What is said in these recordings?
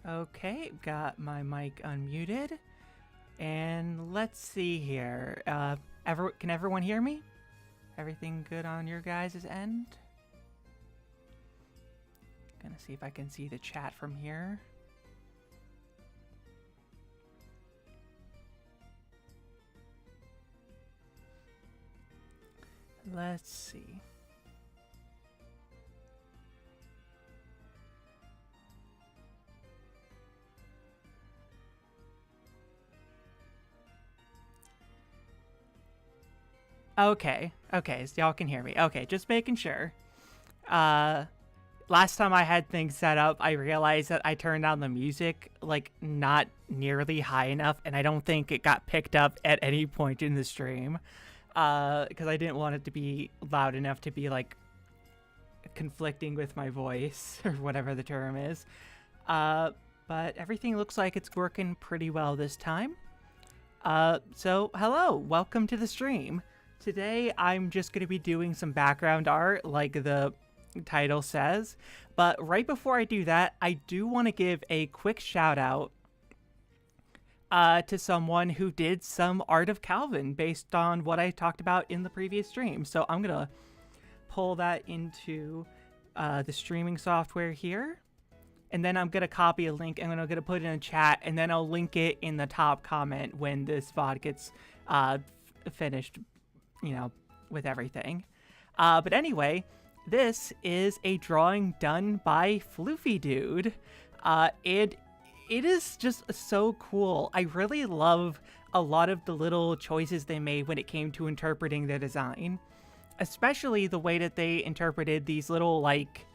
Okay, got my mic unmuted. And let's see here. Can everyone hear me? Everything good on your guys' end? Gonna see if I can see the chat from here. Let's see. Okay, so y'all can hear me. Okay, just making sure. Last time I had things set up, I realized that I turned down the music, like, not nearly high enough, and I don't think it got picked up at any point in the stream. Because I didn't want it to be loud enough to be, like, conflicting with my voice, or whatever the term is. But everything looks like it's working pretty well this time. So, hello, welcome to the stream. Today, I'm just going to be doing some background art, like the title says. But right before I do that, I do want to give a quick shout out to someone who did some art of Calvin based on what I talked about in the previous stream. So I'm going to pull that into the streaming software here. And then I'm going to copy a link and then I'm going to put it in a chat. And then I'll link it in the top comment when this VOD gets finished, you know, with everything. But anyway, this is a drawing done by Floofy Dude. It is just so cool. I really love a lot of the little choices they made when it came to interpreting the design. Especially the way that they interpreted these little, like,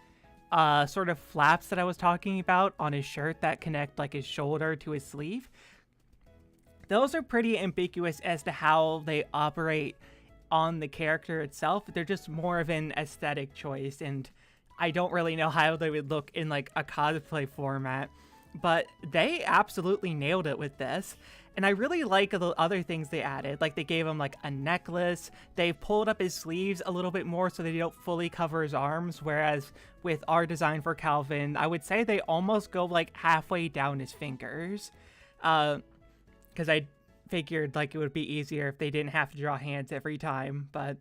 sort of flaps that I was talking about on his shirt that connect, like, his shoulder to his sleeve. Those are pretty ambiguous as to how they operate on the character itself. They're just more of an aesthetic choice, and I don't really know how they would look in, like, a cosplay format. But they absolutely nailed it with this. And I really like the other things they added. Like, they gave him, like, a necklace. They pulled up his sleeves a little bit more so they don't fully cover his arms. Whereas with our design for Calvin, I would say they almost go, like, halfway down his fingers. Because I figured, like, it would be easier if they didn't have to draw hands every time. But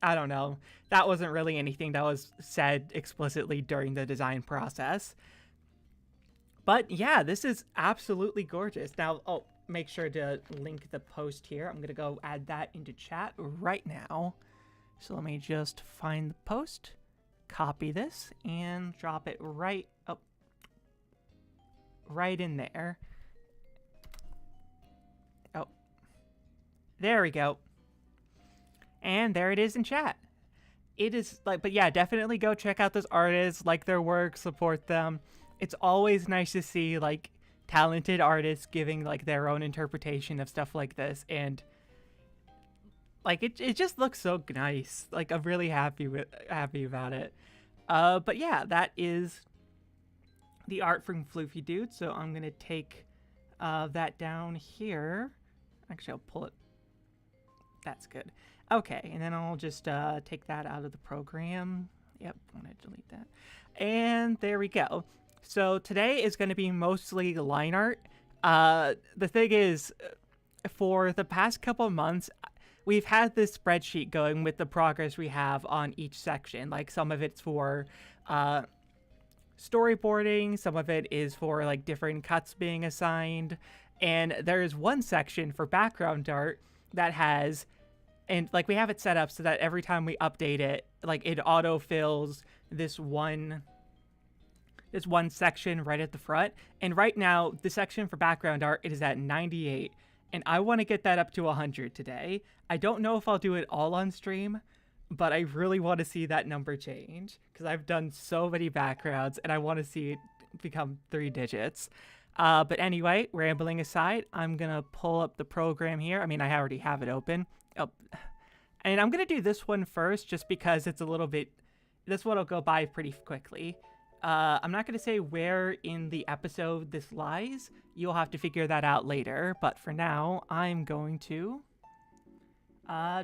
I don't know. That wasn't really anything that was said explicitly during the design process. But yeah, this is absolutely gorgeous. Now, make sure to link the post here. I'm going to go add that into chat right now. So let me just find the post, copy this, and drop it right in there. Oh, there we go. And there it is in chat. It is like, but yeah, definitely go check out those artists, like their work, support them. It's always nice to see, like, talented artists giving, like, their own interpretation of stuff like this, and, like, it just looks so nice. Like, I'm really happy about it. But yeah, that is the art from Floofy Dude, so I'm gonna take that down here. Actually, I'll pull it. That's good. Okay, and then I'll just take that out of the program. Yep, I'm gonna delete that. And there we go. So today is going to be mostly line art. The thing is, for the past couple months, we've had this spreadsheet going with the progress we have on each section. Like, some of it's for storyboarding, some of it is for, like, different cuts being assigned. And there's one section for background art that has, and, like, we have it set up so that every time we update it, like, it auto-fills this one section right at the front. And right now, the section for background art, it is at 98. And I want to get that up to 100 today. I don't know if I'll do it all on stream, but I really want to see that number change. Because I've done so many backgrounds, and I want to see it become 3 digits. But anyway, rambling aside, I'm going to pull up the program here. I mean, I already have it open. Oh. And I'm going to do this one first, just because it's a little bit... This one will go by pretty quickly. I'm not going to say where in the episode this lies. You'll have to figure that out later. But for now, I'm going to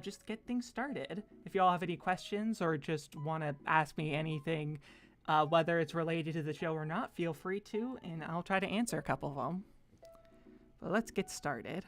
just get things started. If y'all have any questions or just want to ask me anything Whether it's related to the show or not, feel free to, and I'll try to answer a couple of them. But let's get started.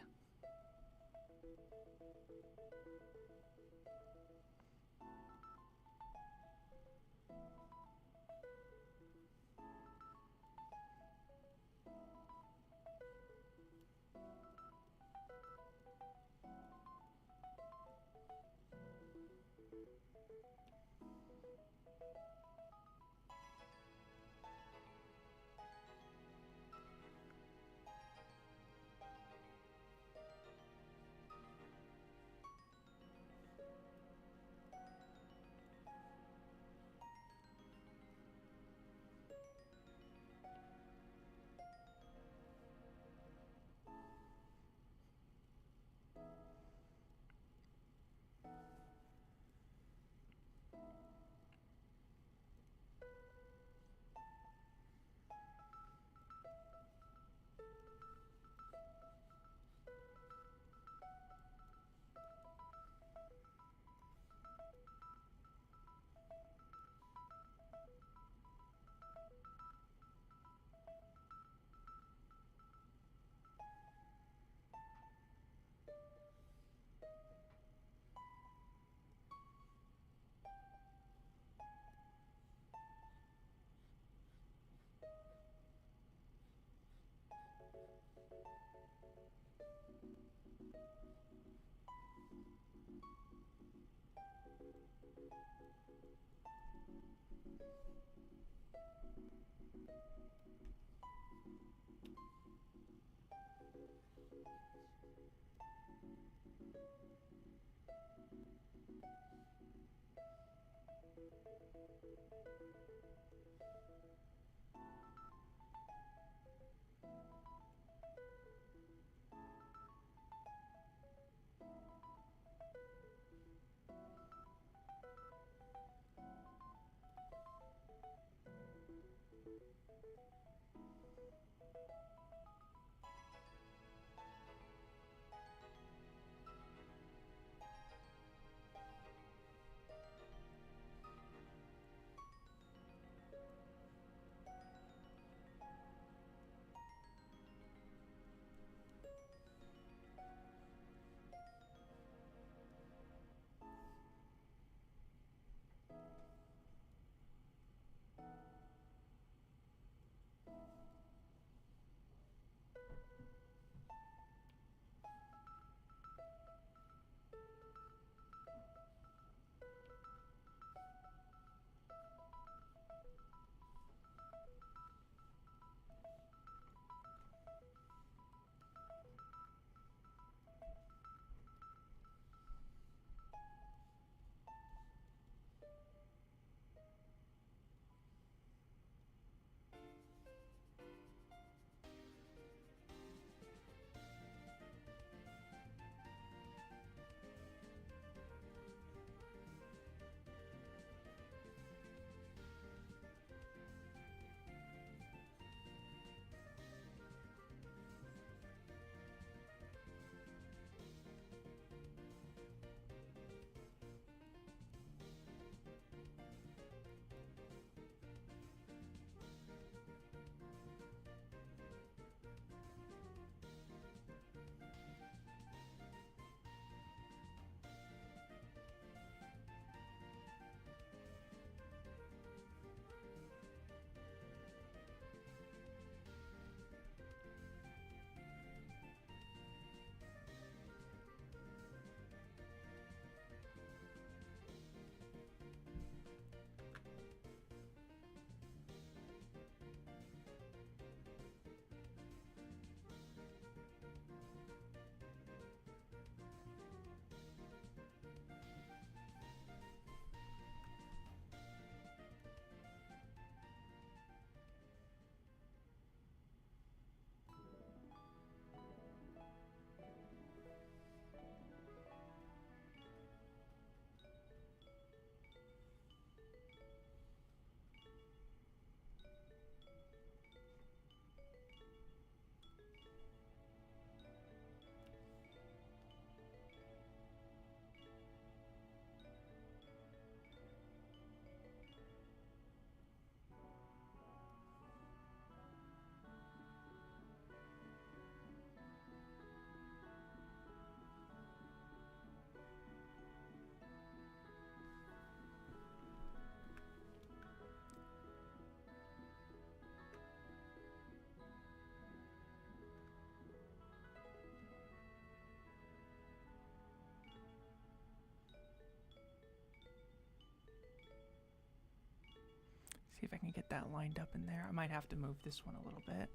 See if I can get that lined up in there. I might have to move this one a little bit.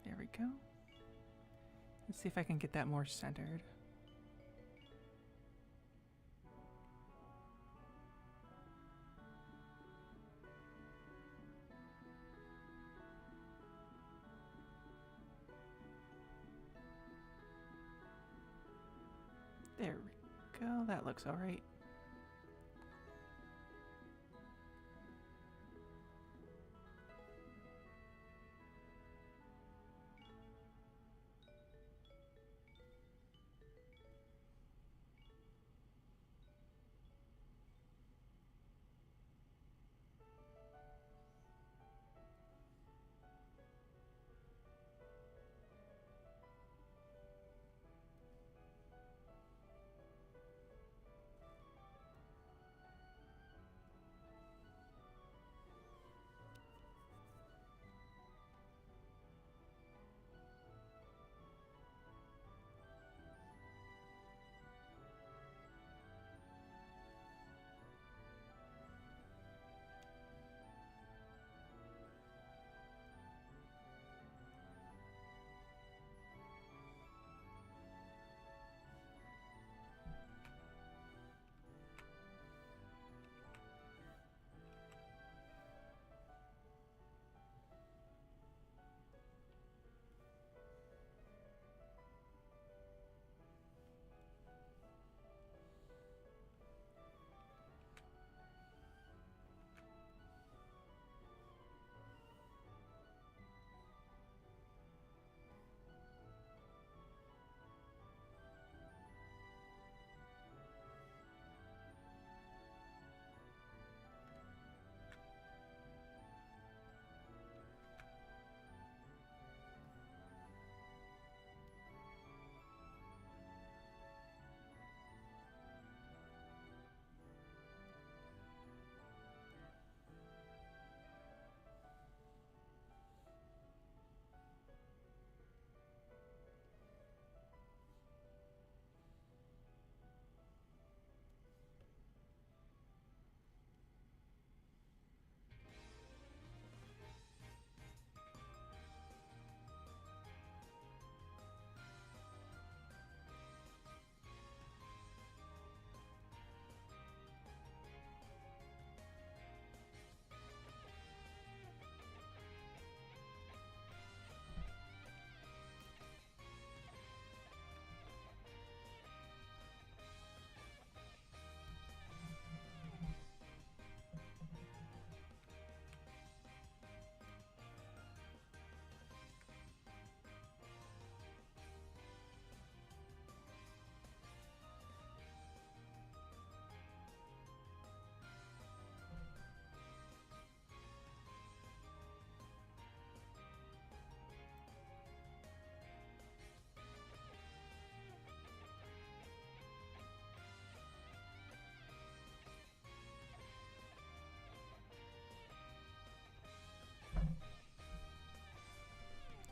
There we go. Let's see if I can get that more centered. There we go. That looks all right.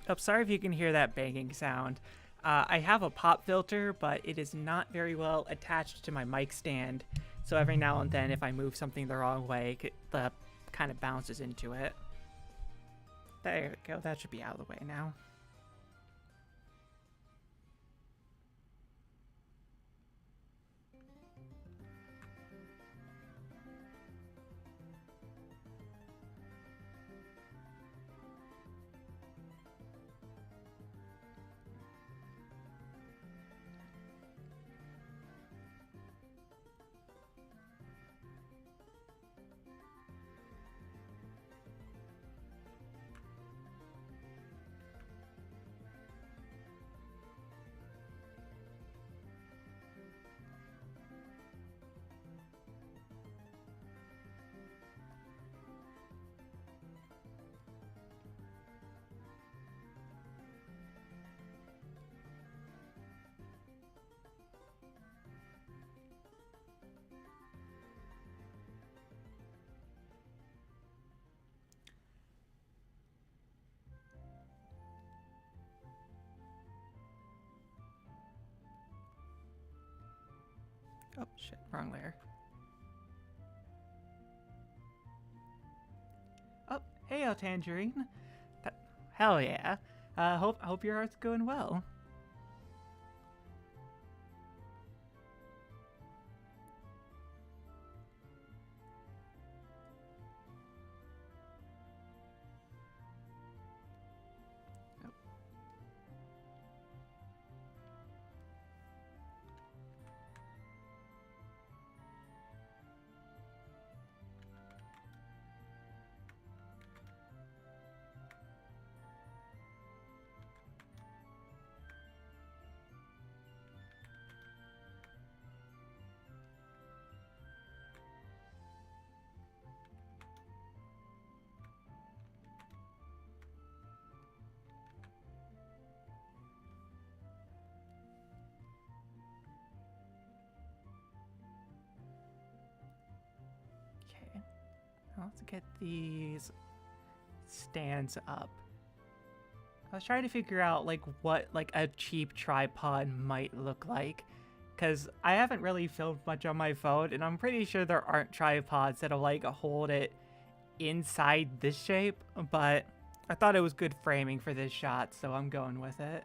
Oh, sorry if you can hear that banging sound. I have a pop filter, but it is not very well attached to my mic stand. So every now and then, if I move something the wrong way, the kind of bounces into it. There we go. That should be out of the way now. Oh, shit, wrong layer. Oh, hey, Tangerine. Hell yeah. Hope your art's going well. Okay, let's get these stands up. I was trying to figure out like what like a cheap tripod might look like, because I haven't really filmed much on my phone, and I'm pretty sure there aren't tripods that'll like hold it inside this shape, but I thought it was good framing for this shot, so I'm going with it.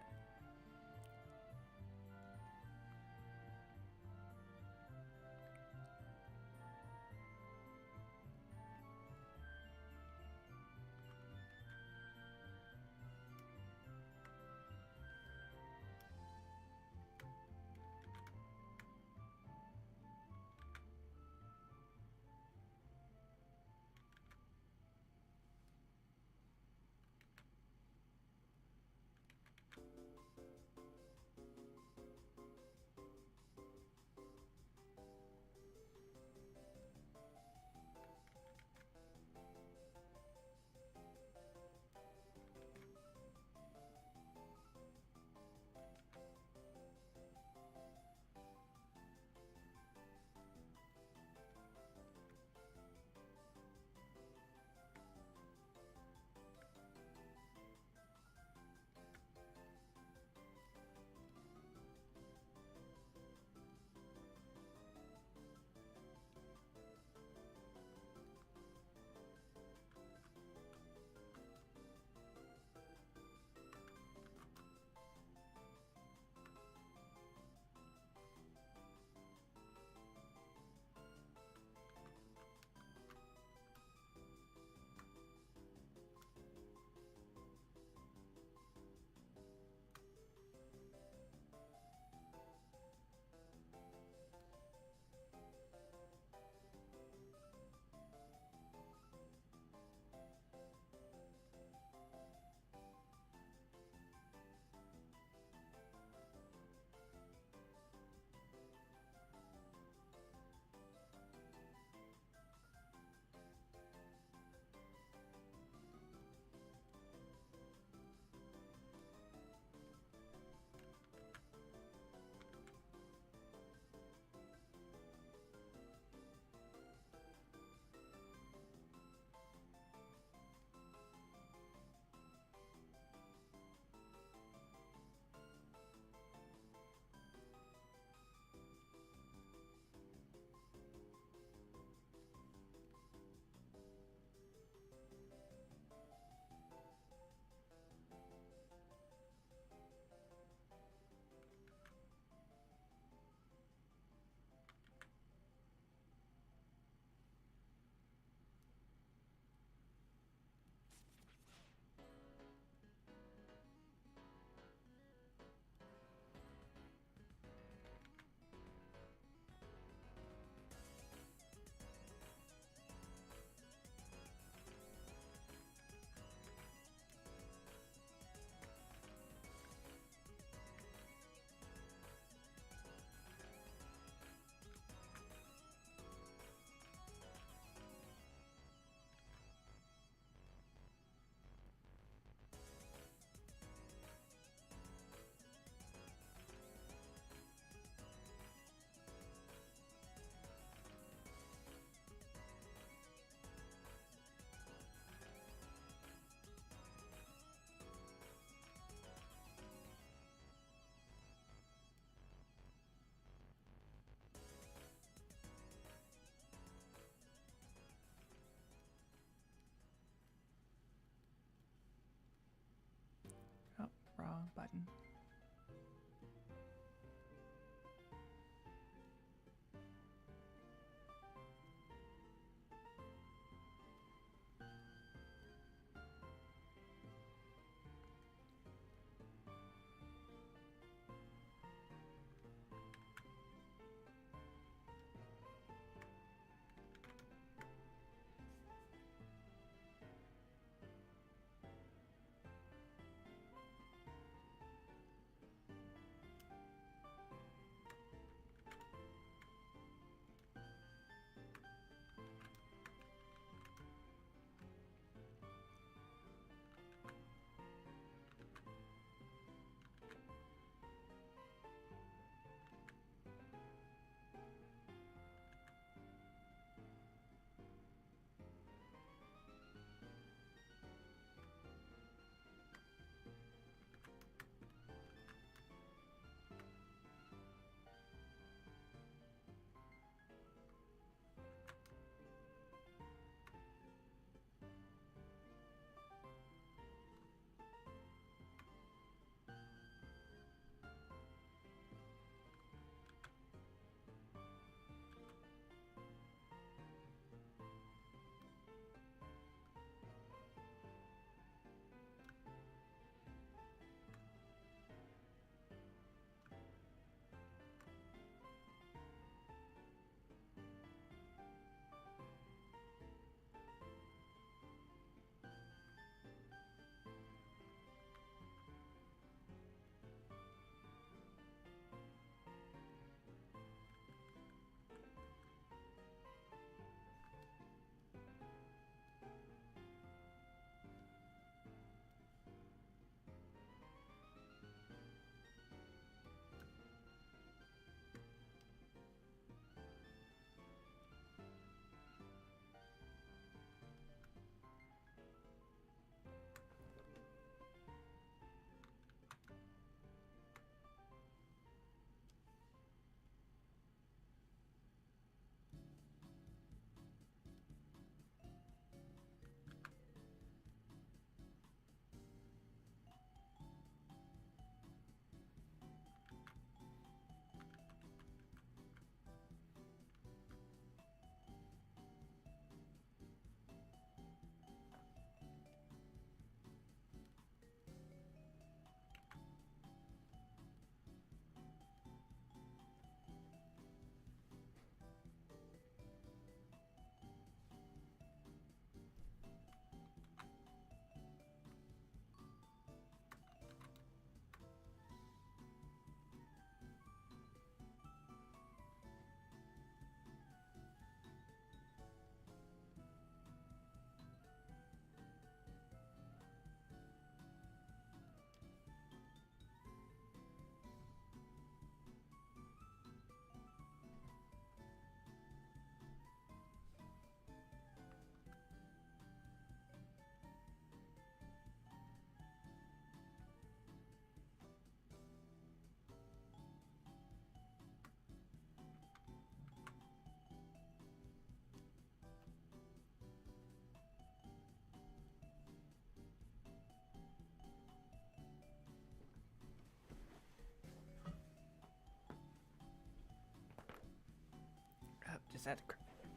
just had to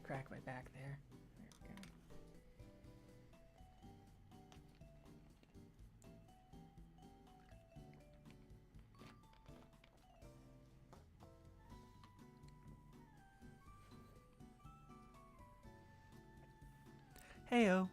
crack my back there. There we go. Heyo.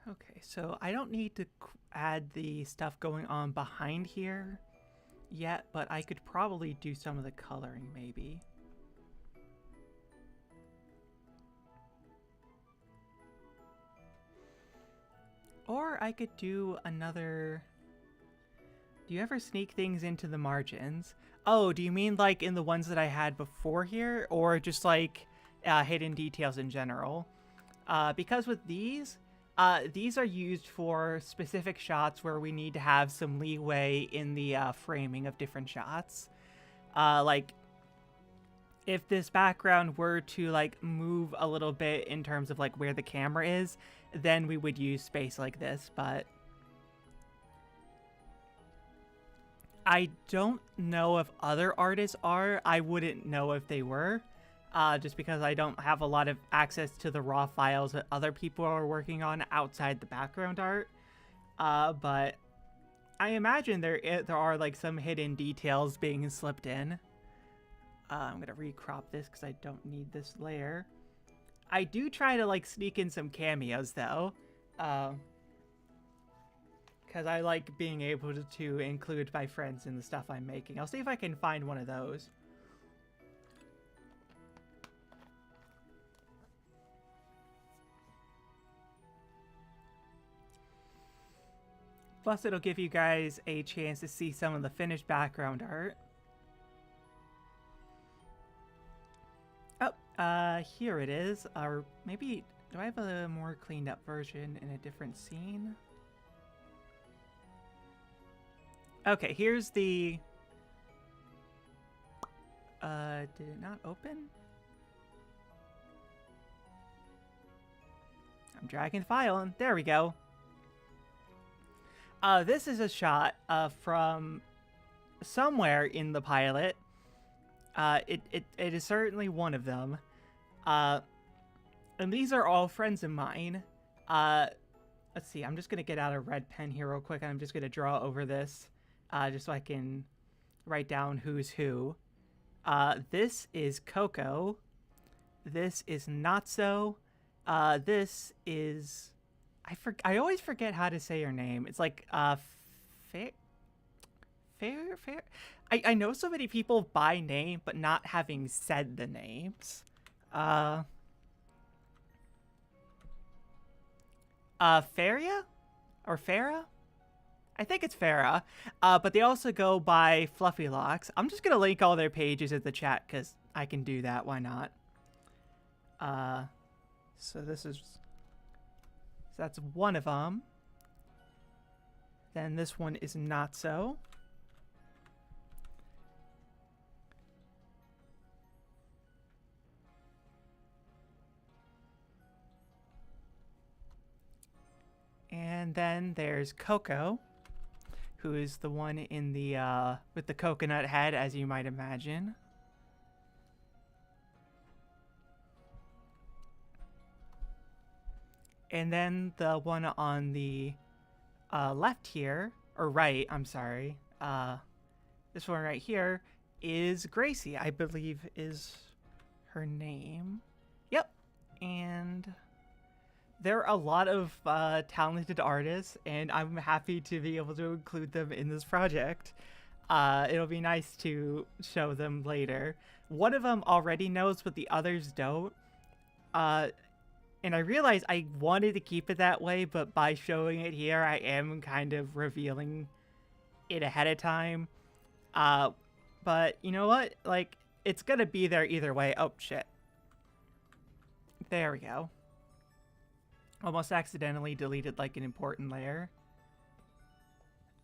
Okay, so I don't need to add the stuff going on behind here yet, but I could probably do some of the coloring maybe. Or I could do another... Do you ever sneak things into the margins? Oh, do you mean like in the ones that I had before here? Or just like hidden details in general? Because with these are used for specific shots where we need to have some leeway in the framing of different shots. Like, if this background were to, like, move a little bit in terms of, like, where the camera is, then we would use space like this, but... I don't know if other artists are. I wouldn't know if they were. Just because I don't have a lot of access to the raw files that other people are working on outside the background art. But I imagine there are like some hidden details being slipped in. I'm gonna recrop this because I don't need this layer. I do try to like sneak in some cameos though. Because I like being able to include my friends in the stuff I'm making. I'll see if I can find one of those. Plus, it'll give you guys a chance to see some of the finished background art. Oh, here it is. Or maybe, do I have a more cleaned up version in a different scene? Okay, here's the... did it not open? I'm dragging the file and there we go. This is a shot from somewhere in the pilot. It is certainly one of them. And these are all friends of mine. Let's see, I'm just going to get out a red pen here real quick. And I'm just going to draw over this just so I can write down who's who. This is Coco. This is Natso. This is... I always forget how to say her name. It's like, Fair? I know so many people by name, but not having said the names. Faria? Or Farah? I think it's Farah. But they also go by Fluffy Locks. I'm just gonna link all their pages in the chat, because I can do that, why not? So this is... So that's one of them. Then this one is not so. And then there's Coco, who is the one in the with the coconut head, as you might imagine. And then the one on the left here, or right, I'm sorry. This one right here is Gracie, I believe is her name. Yep. And there are a lot of talented artists, and I'm happy to be able to include them in this project. It'll be nice to show them later. One of them already knows, but the others don't. And I realized I wanted to keep it that way, but by showing it here, I am kind of revealing it ahead of time. But you know what? Like, it's gonna be there either way. Oh, shit. There we go. Almost accidentally deleted like an important layer.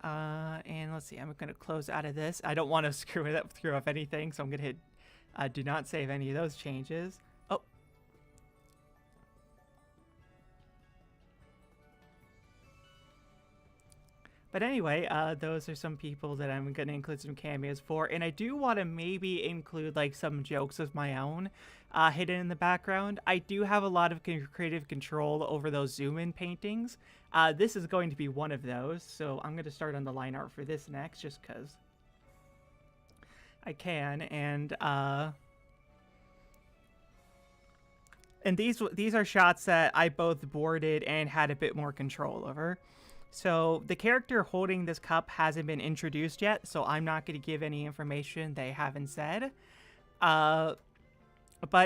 And let's see, I'm going to close out of this. I don't want to screw up anything, so I'm going to hit do not save any of those changes. Oh. But anyway, those are some people that I'm going to include some cameos for. And I do want to maybe include like some jokes of my own hidden in the background. I do have a lot of creative control over those zoom-in paintings. This is going to be one of those. So I'm going to start on the line art for this next just because I can. And these are shots that I both boarded and had a bit more control over. So the character holding this cup hasn't been introduced yet, so I'm not going to give any information they haven't said. But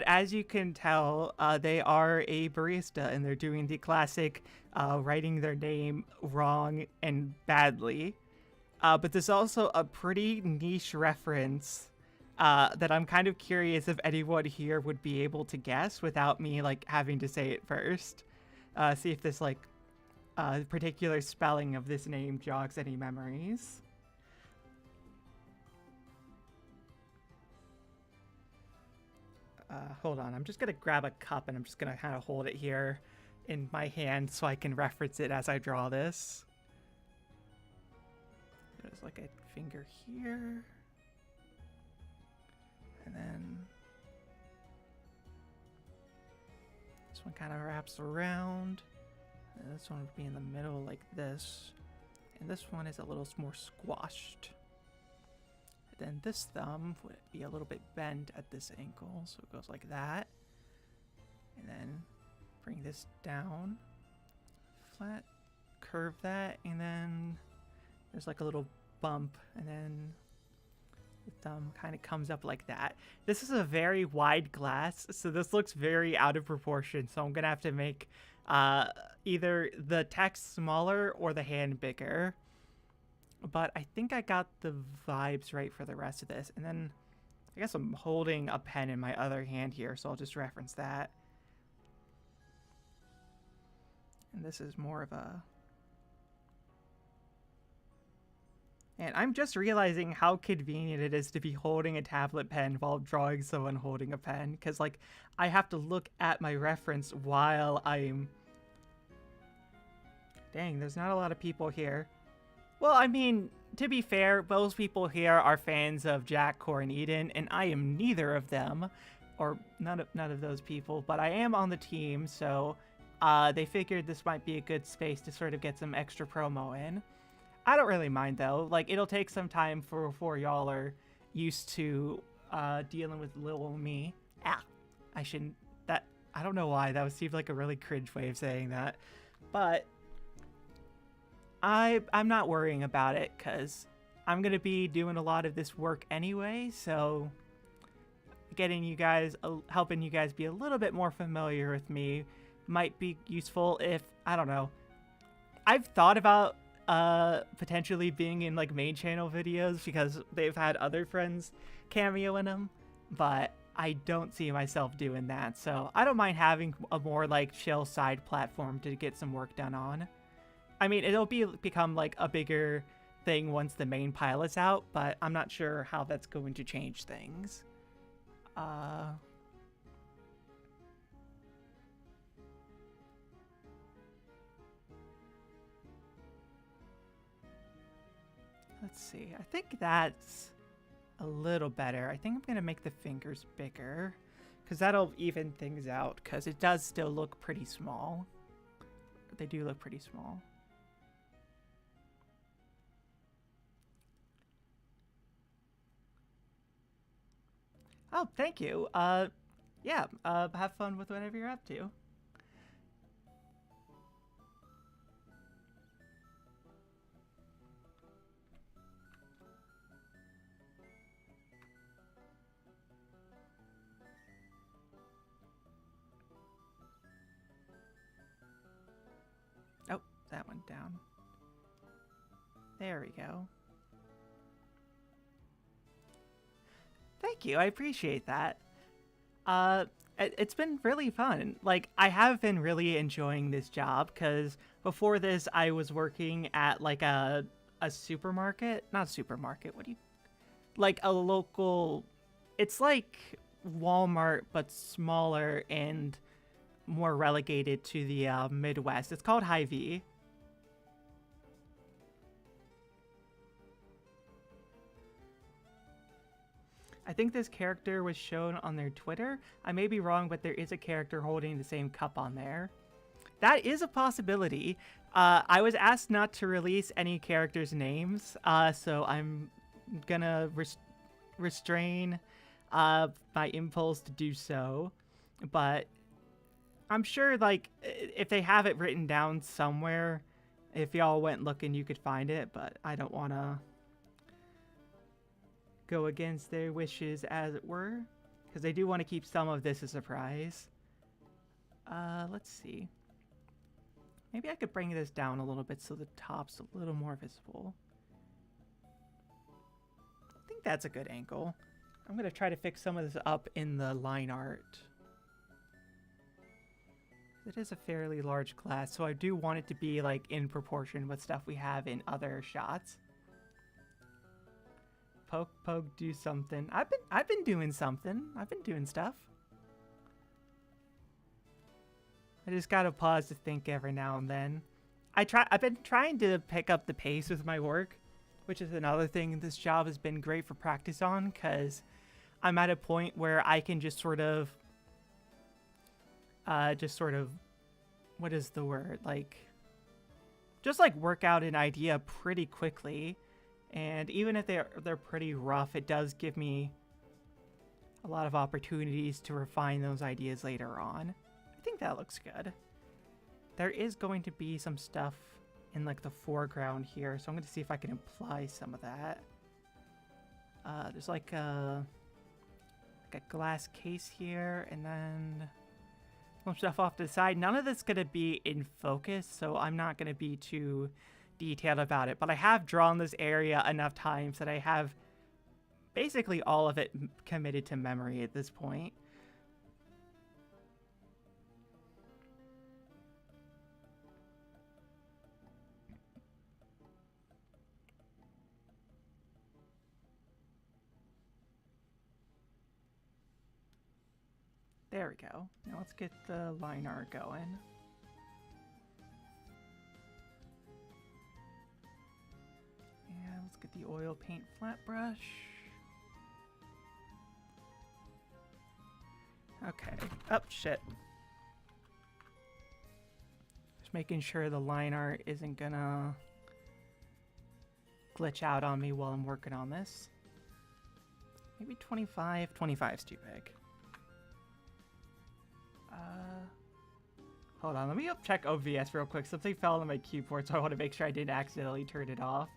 as you can tell, they are a barista, and they're doing the classic writing their name wrong and badly. But there's also a pretty niche reference that I'm kind of curious if anyone here would be able to guess without me like having to say it first. See if this like particular spelling of this name jogs any memories. Hold on, I'm just gonna grab a cup and I'm just gonna kind of hold it here in my hand so I can reference it as I draw this. There's like a finger here. And then this one kind of wraps around. And this one would be in the middle like this. And this one is a little more squashed. And then this thumb would be a little bit bent at this angle. So it goes like that. And then bring this down. Flat. Curve that. And then there's like a little bump. And then the thumb kind of comes up like that. This is a very wide glass, so this looks very out of proportion. So I'm gonna have to make either the text smaller or the hand bigger. But I think I got the vibes right for the rest of this. And then I guess I'm holding a pen in my other hand here, so I'll just reference that. And this is more of a... And I'm just realizing how convenient it is to be holding a tablet pen while drawing someone holding a pen. Because, like, I have to look at my reference while I'm... Dang, there's not a lot of people here. Well, I mean, to be fair, most people here are fans of Jack, Core, and Eden, and I am neither of them. Or none of those people. But I am on the team, so they figured this might be a good space to sort of get some extra promo in. I don't really mind though. Like, it'll take some time before y'all are used to dealing with little me. I shouldn't. I don't know why that seemed like a really cringe way of saying that, but I'm not worrying about it because I'm gonna be doing a lot of this work anyway. So getting you guys, helping you guys be a little bit more familiar with me might be useful. If I don't know, I've thought about potentially being in like main channel videos because they've had other friends cameo in them, but I don't see myself doing that. So I don't mind having a more like chill side platform to get some work done on. I mean, it'll become like a bigger thing once the main pilot's out, but I'm not sure how that's going to change things. Let's see. I think that's a little better. I think I'm going to make the fingers bigger because that'll even things out because it does still look pretty small. They do look pretty small. Oh, thank you. Yeah, have fun with whatever you're up to. Oh, that went down. There we go. Thank you, I appreciate that. It's been really fun. Like, I have been really enjoying this job because before this, I was working at like a supermarket, not a supermarket. What do you like a local? It's like Walmart but smaller and more relegated to the Midwest. It's called Hy-Vee. I think this character was shown on their Twitter. I may be wrong, but there is a character holding the same cup on there. That is a possibility. I was asked not to release any characters' names, so I'm gonna restrain my impulse to do so. But I'm sure, like, if they have it written down somewhere, if y'all went looking, you could find it. But I don't want to go against their wishes, as it were, because they do want to keep some of this a surprise. Let's see. Maybe I could bring this down a little bit so the top's a little more visible. I think that's a good angle. I'm going to try to fix some of this up in the line art. It is a fairly large glass, so I do want it to be like in proportion with stuff we have in other shots. Poke, poke, do something. I've been doing something. I've been doing stuff. I just gotta pause to think every now and then. I've been trying to pick up the pace with my work, which is another thing this job has been great for practice on, because I'm at a point where I can just sort of, what is the word? Like, just like work out an idea pretty quickly. And even if they're pretty rough, it does give me a lot of opportunities to refine those ideas later on. I think that looks good. There is going to be some stuff in like the foreground here, so I'm going to see if I can apply some of that. There's like a glass case here, and then some stuff off to the side. None of this going to be in focus, so I'm not going to be too detailed about it, but I have drawn this area enough times that I have basically all of it committed to memory at this point. There we go. Now let's get the line art going. Let's get the oil paint flat brush. Okay. Oh, shit. Just making sure the line art isn't gonna glitch out on me while I'm working on this. Maybe 25. 25's too big. Hold on. Let me check OBS real quick. Something fell on my keyboard, so I want to make sure I didn't accidentally turn it off.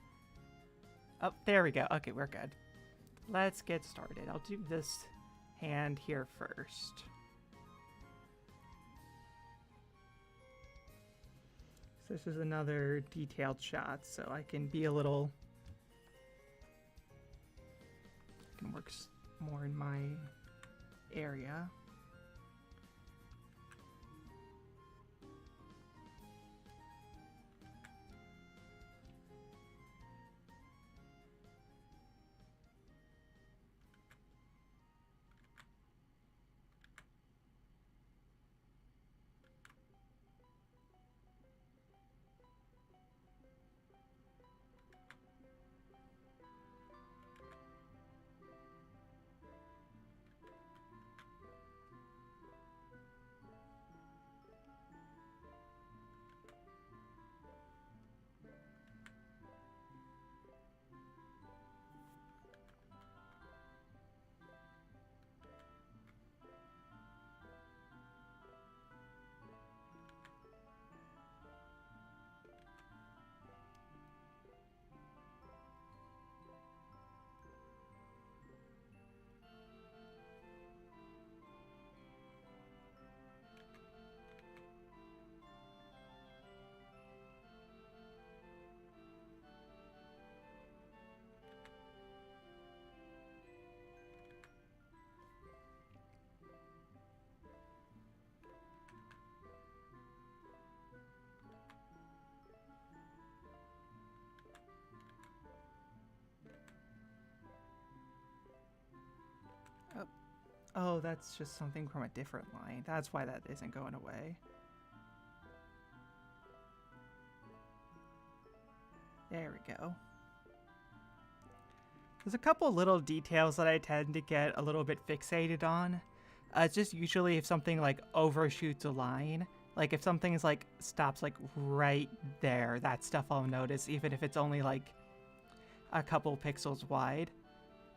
Oh, there we go. Okay, we're good. Let's get started. I'll do this hand here first. So this is another detailed shot, so I can be a little... I can work more in my area. Oh, that's just something from a different line. That's why that isn't going away. There we go. There's a couple little details that I tend to get a little bit fixated on. It's just usually if something like overshoots a line, like if something is like stops like right there, that stuff I'll notice, even if it's only like a couple pixels wide.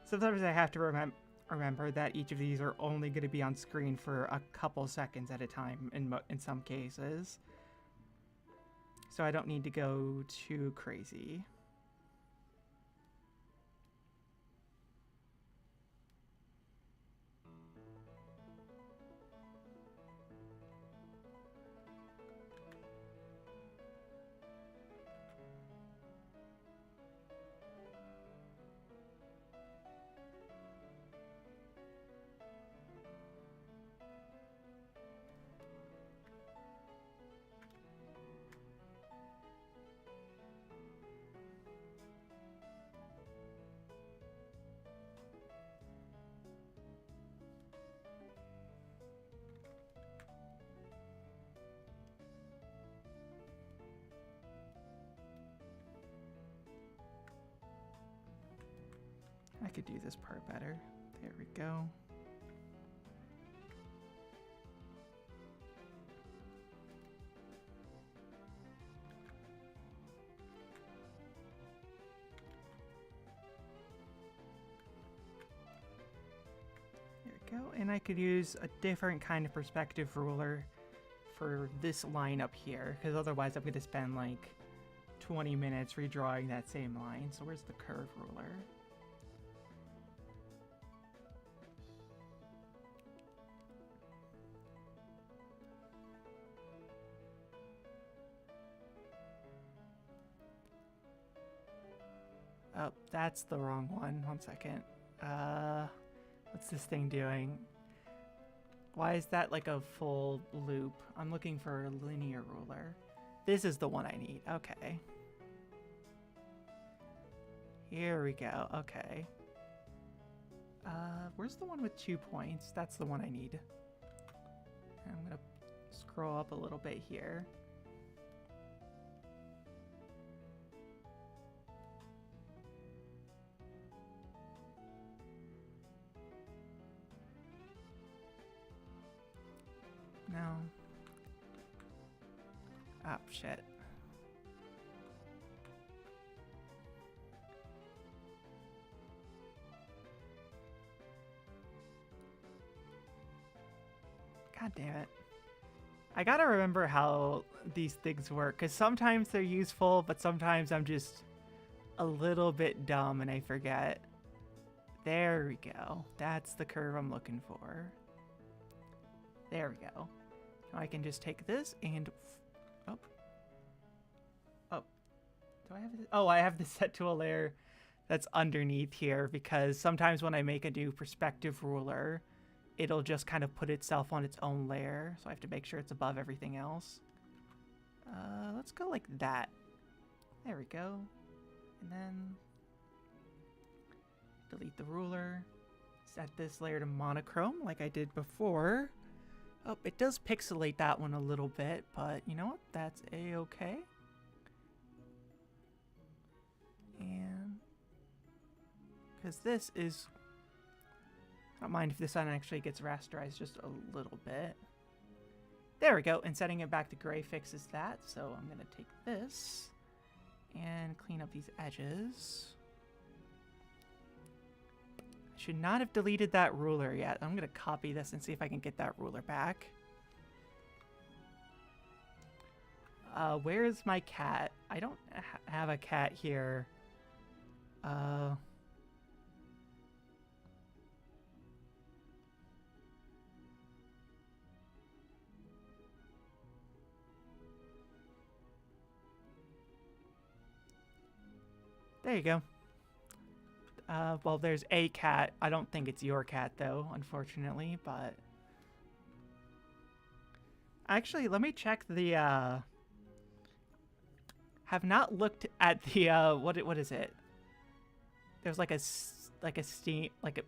Sometimes I have to remember that each of these are only going to be on screen for a couple seconds at a time in some cases. So I don't need to go too crazy. I could do this part better. There we go. There we go. And I could use a different kind of perspective ruler for this line up here, because otherwise I'm going to spend like 20 minutes redrawing that same line. So where's the curve ruler? Oh, that's the wrong one. 1 second. What's this thing doing? Why is that like a full loop? I'm looking for a linear ruler. This is the one I need. Okay. Here we go. Okay. Where's the one with 2 points? That's the one I need. I'm gonna scroll up a little bit here. No. Oh, shit. God damn it. I gotta remember how these things work, because sometimes they're useful, but sometimes I'm just a little bit dumb and I forget. There we go. That's the curve I'm looking for. There we go. Now I can just take this and... Oh. Oh. Do I have this? Oh, I have this set to a layer that's underneath here, because sometimes when I make a new perspective ruler, it'll just kind of put itself on its own layer. So I have to make sure it's above everything else. Let's go like that. There we go. And then delete the ruler. Set this layer to monochrome like I did before. Oh, it does pixelate that one a little bit, but you know what? That's a-okay. And because this is... I don't mind if this one actually gets rasterized just a little bit. There we go. And setting it back to gray fixes that. So I'm going to take this and clean up these edges. I should not have deleted that ruler yet. I'm going to copy this and see if I can get that ruler back. Where's my cat? I don't have a cat here. There you go. Well, there's a cat. I don't think it's your cat, though, unfortunately, but... Actually, let me check the, Have not looked at the, what is it? There's like a Steam, like a...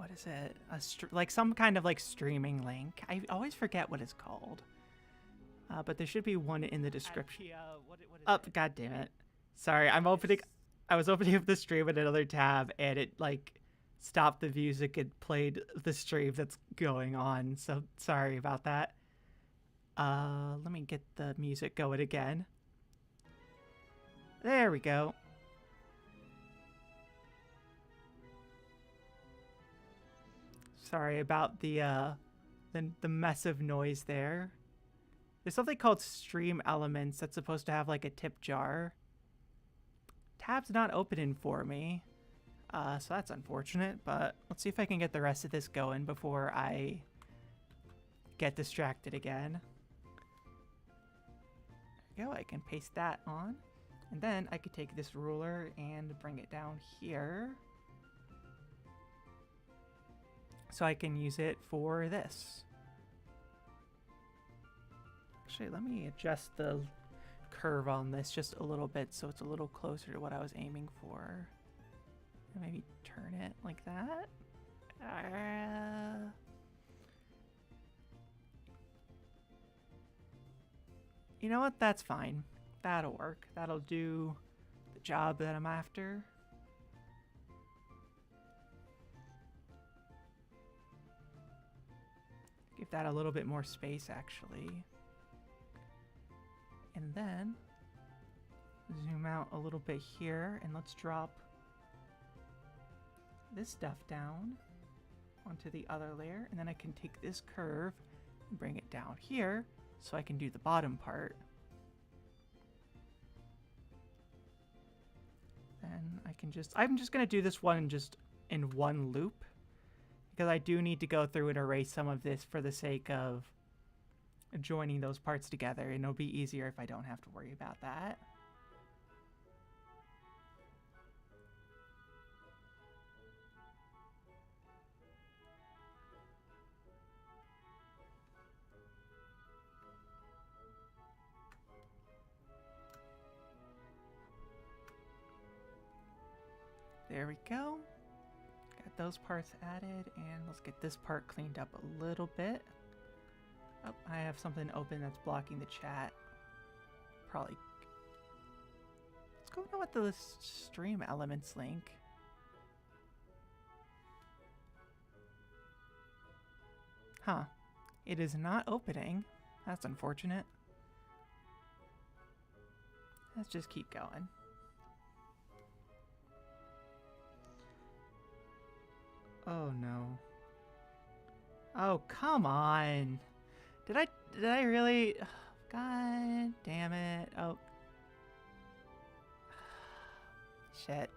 what is it? Like some kind of like streaming link. I always forget what it's called. But there should be one in the description. What is Up, God damn it! Sorry, I was opening up the stream in another tab, and it like stopped the music and played the stream that's going on. So sorry about that. Let me get the music going again. There we go. Sorry about the mess of noise there. There's something called Stream Elements that's supposed to have like a tip jar. Tab's not opening for me, so that's unfortunate, but let's see if I can get the rest of this going before I get distracted again. There we go, I can paste that on, and then I could take this ruler and bring it down here. So I can use it for this. Actually, let me adjust the curve on this just a little bit so it's a little closer to what I was aiming for. And maybe turn it like that. You know what? That's fine. That'll work. That'll do the job that I'm after. Give that a little bit more space, actually. And then zoom out a little bit here, and let's drop this stuff down onto the other layer. And then I can take this curve and bring it down here so I can do the bottom part. Then I can I'm just going to do this one just in one loop, because I do need to go through and erase some of this for the sake of joining those parts together, and it'll be easier if I don't have to worry about that. There we go. Got those parts added, and let's get this part cleaned up a little bit. Oh, I have something open that's blocking the chat. Probably. What's going on with the stream elements link? Huh. It is not opening. That's unfortunate. Let's just keep going. Oh no. Oh, come on. Did I really? God damn it. Oh. Shit.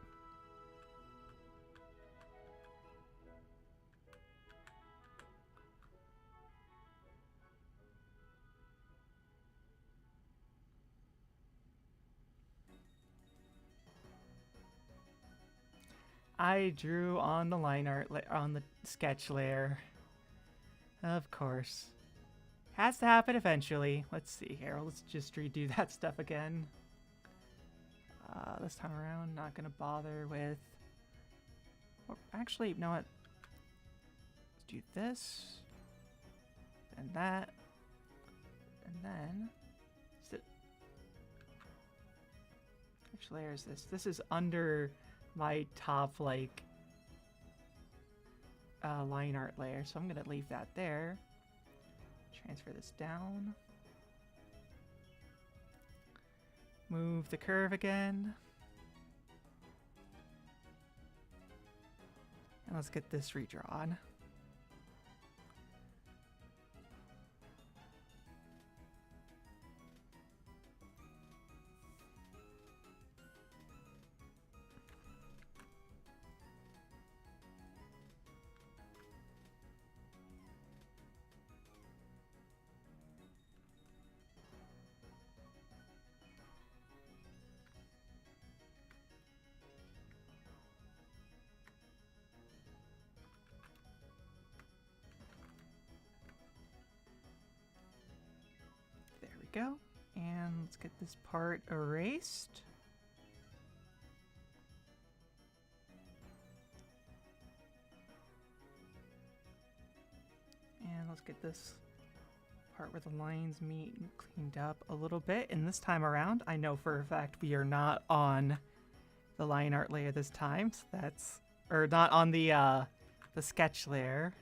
I drew on the line art on the sketch layer. Of course. Has to happen eventually. Let's see here. Let's just redo that stuff again. This time around, not gonna bother with... Well, actually, you know what? Let's do this. And that. And then... Which layer is this? This is under my top, like, line art layer. So I'm gonna leave that there. Transfer this down. Move the curve again. And let's get this redrawn. Go, and let's get this part erased. let's get this part where the lines meet cleaned up a little bit. And this time around, I know for a fact we are not on the line art layer this time. So that's, or not on the sketch layer.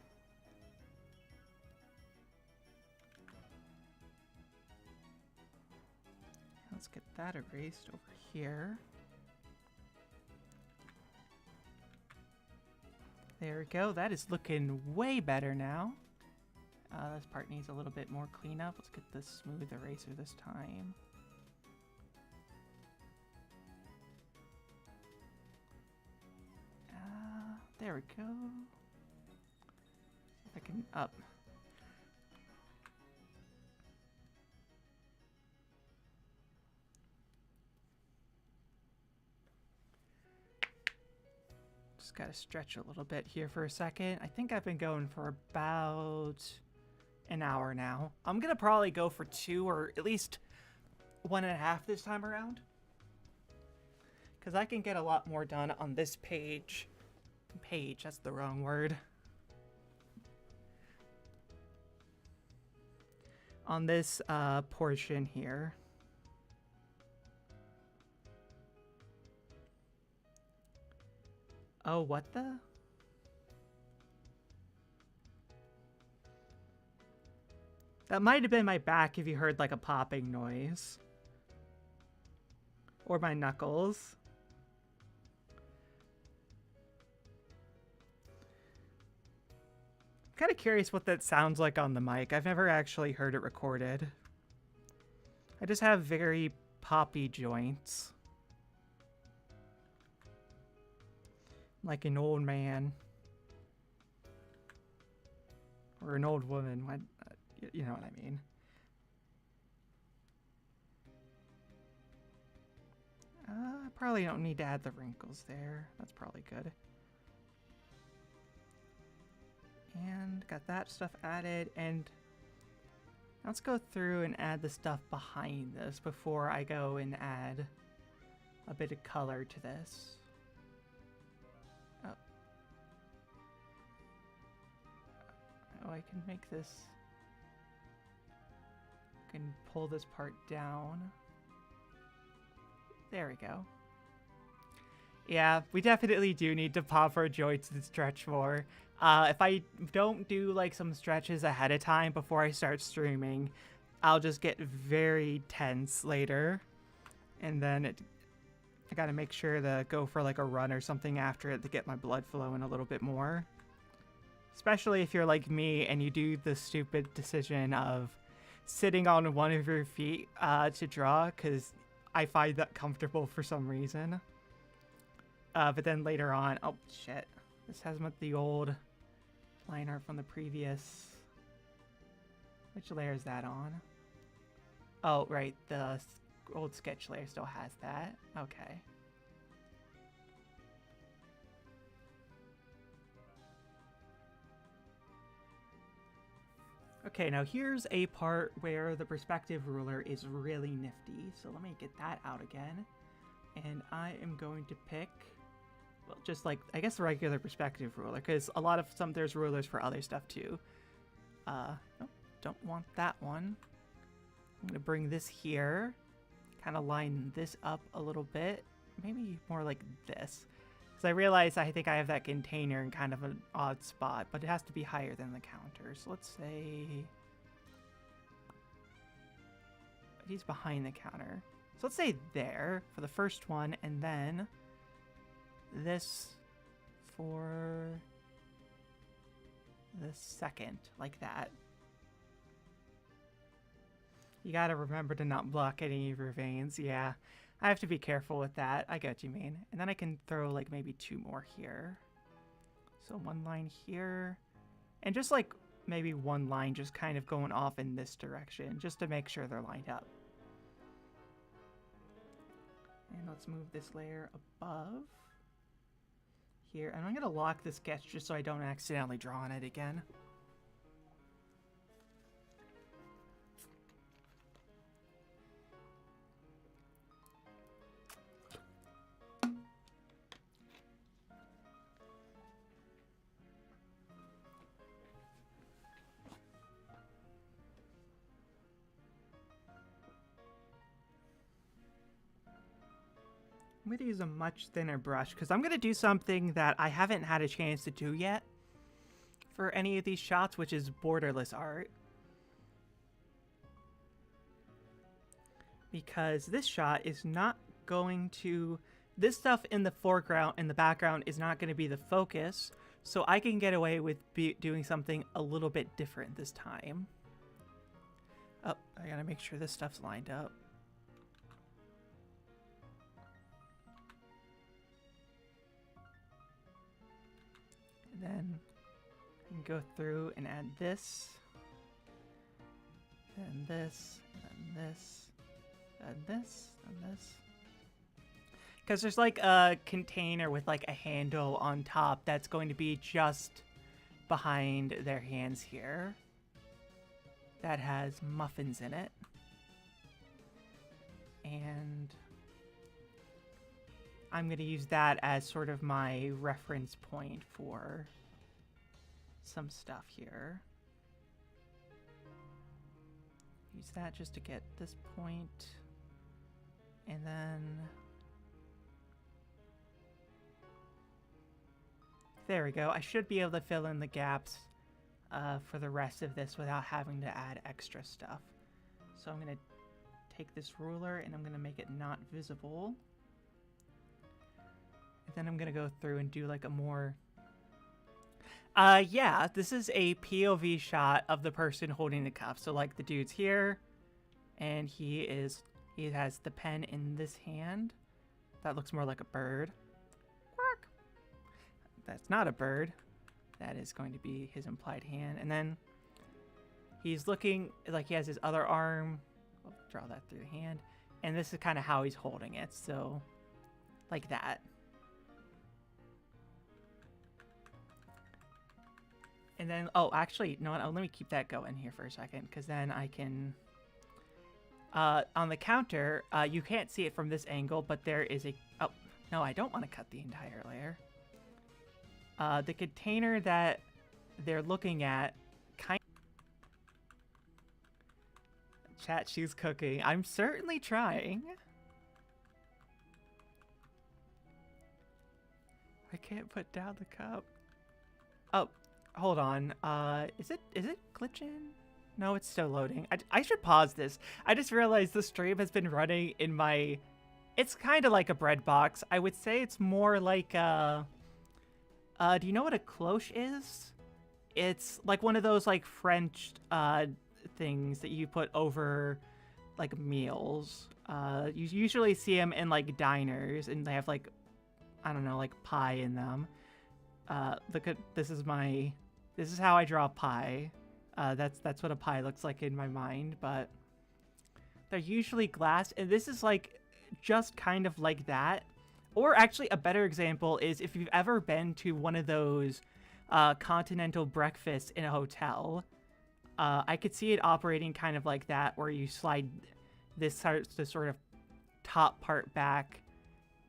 Let's get that erased over here. There we go. That is looking way better now. This part needs a little bit more cleanup. Let's get this smooth eraser this time. There we go. See if I can up. Just gotta stretch a little bit here for a second. I think I've been going for about an hour now. I'm gonna probably go for 2 or at least 1.5 this time around, because I can get a lot more done on this page. That's the wrong word. On this portion here. Oh, what the? That might have been my back if you heard like a popping noise. Or my knuckles. I'm kind of curious what that sounds like on the mic. I've never actually heard it recorded. I just have very poppy joints. Like an old man. Or an old woman. You know what I mean. I probably don't need to add the wrinkles there. That's probably good. And got that stuff added. And let's go through and add the stuff behind this before I go and add a bit of color to this. Oh, I can make this. I can pull this part down. There we go. Yeah, we definitely do need to pop our joints and stretch more. If I don't do like some stretches ahead of time before I start streaming, I'll just get very tense later. And then I gotta make sure to go for like a run or something after it to get my blood flowing a little bit more. Especially if you're like me and you do the stupid decision of sitting on one of your feet to draw, because I find that comfortable for some reason. But then later on, oh shit, this has the old line art from the previous. Which layer is that on? Oh, right, the old sketch layer still has that. Okay. Okay, now here's a part where the perspective ruler is really nifty. So let me get that out again. And I am going to pick, well, just like, I guess the regular perspective ruler, because a lot of there's rulers for other stuff too. Nope, don't want that one. I'm gonna bring this here, kind of line this up a little bit, maybe more like this. Because I realize I think I have that container in kind of an odd spot, but it has to be higher than the counter. So let's say he's behind the counter. So let's say there for the first one, and then this for the second, like that. You gotta remember to not block any of your veins. Yeah. I have to be careful with that. I get what you mean. And then I can throw like maybe 2 more here. So 1 line here. And just like maybe 1 line just kind of going off in this direction, just to make sure they're lined up. And let's move this layer above here. And I'm gonna lock the sketch just so I don't accidentally draw on it again. I'm going to use a much thinner brush because I'm going to do something that I haven't had a chance to do yet for any of these shots, which is borderless art. Because this shot is not going to... This stuff in the foreground and the background is not going to be the focus, so I can get away with doing something a little bit different this time. Oh, I gotta make sure this stuff's lined up. And then I can go through and add this, and this, and this, and this, and this. Because there's like a container with like a handle on top that's going to be just behind their hands here. That has muffins in it. And I'm going to use that as sort of my reference point for some stuff here. Use that just to get this point. And then... There we go. I should be able to fill in the gaps for the rest of this without having to add extra stuff. So I'm going to take this ruler and I'm going to make it not visible. And then I'm going to go through and do like a more... yeah, this is a POV shot of the person holding the cup. So like the dude's here and he has the pen in this hand. That looks more like a bird. That's not a bird. That is going to be his implied hand. And then he's looking like he has his other arm. I'll draw that through the hand. And this is kind of how he's holding it. So like that. And then, oh, actually, no, let me keep that going here for a second. Because then I can, on the counter, you can't see it from this angle. But there is a, oh, no, I don't want to cut the entire layer. The container that they're looking at kind of... Chat, she's cooking. I'm certainly trying. I can't put down the cup. Oh, hold on. Is it glitching? No, it's still loading. I should pause this. I just realized the stream has been running in my... It's kind of like a bread box. I would say it's more like do you know what a cloche is? It's like one of those like French things that you put over like meals. You usually see them in like diners and they have like, I don't know, like pie in them. Look at, this is how I draw pie. That's what a pie looks like in my mind, but they're usually glass, and this is like just kind of like that. Or actually, a better example is if you've ever been to one of those continental breakfasts in a hotel, I could see it operating kind of like that, where you slide this sort of top part back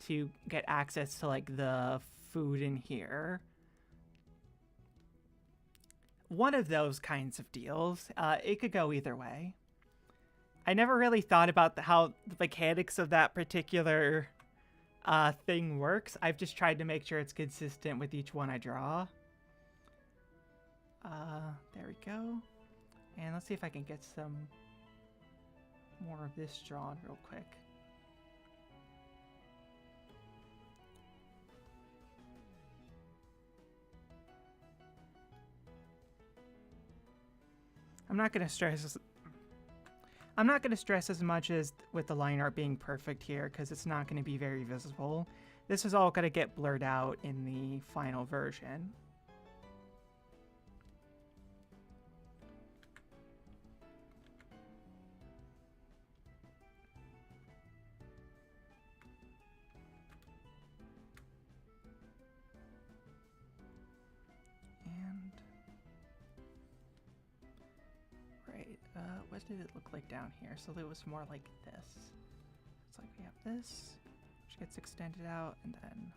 to get access to like the food in here. One of those kinds of deals. It could go either way. I never really thought about how the mechanics of that particular thing works. I've just tried to make sure it's consistent with each one I draw. There we go. And let's see if I can get some more of this drawn real quick. I'm not going to stress as much as with the line art being perfect here, because it's not going to be very visible. This is all going to get blurred out in the final version. What did it look like down here? So it was more like this. It's like we have this, which gets extended out, and then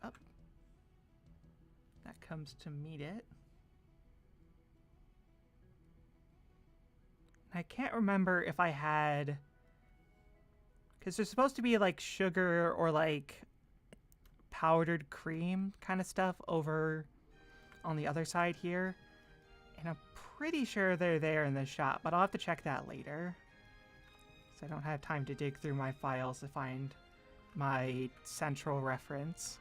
up. That comes to meet it. I can't remember if I had... Because there's supposed to be like sugar or like powdered cream kind of stuff over on the other side here. And I'm pretty sure they're there in this shot, but I'll have to check that later. So I don't have time to dig through my files to find my central reference.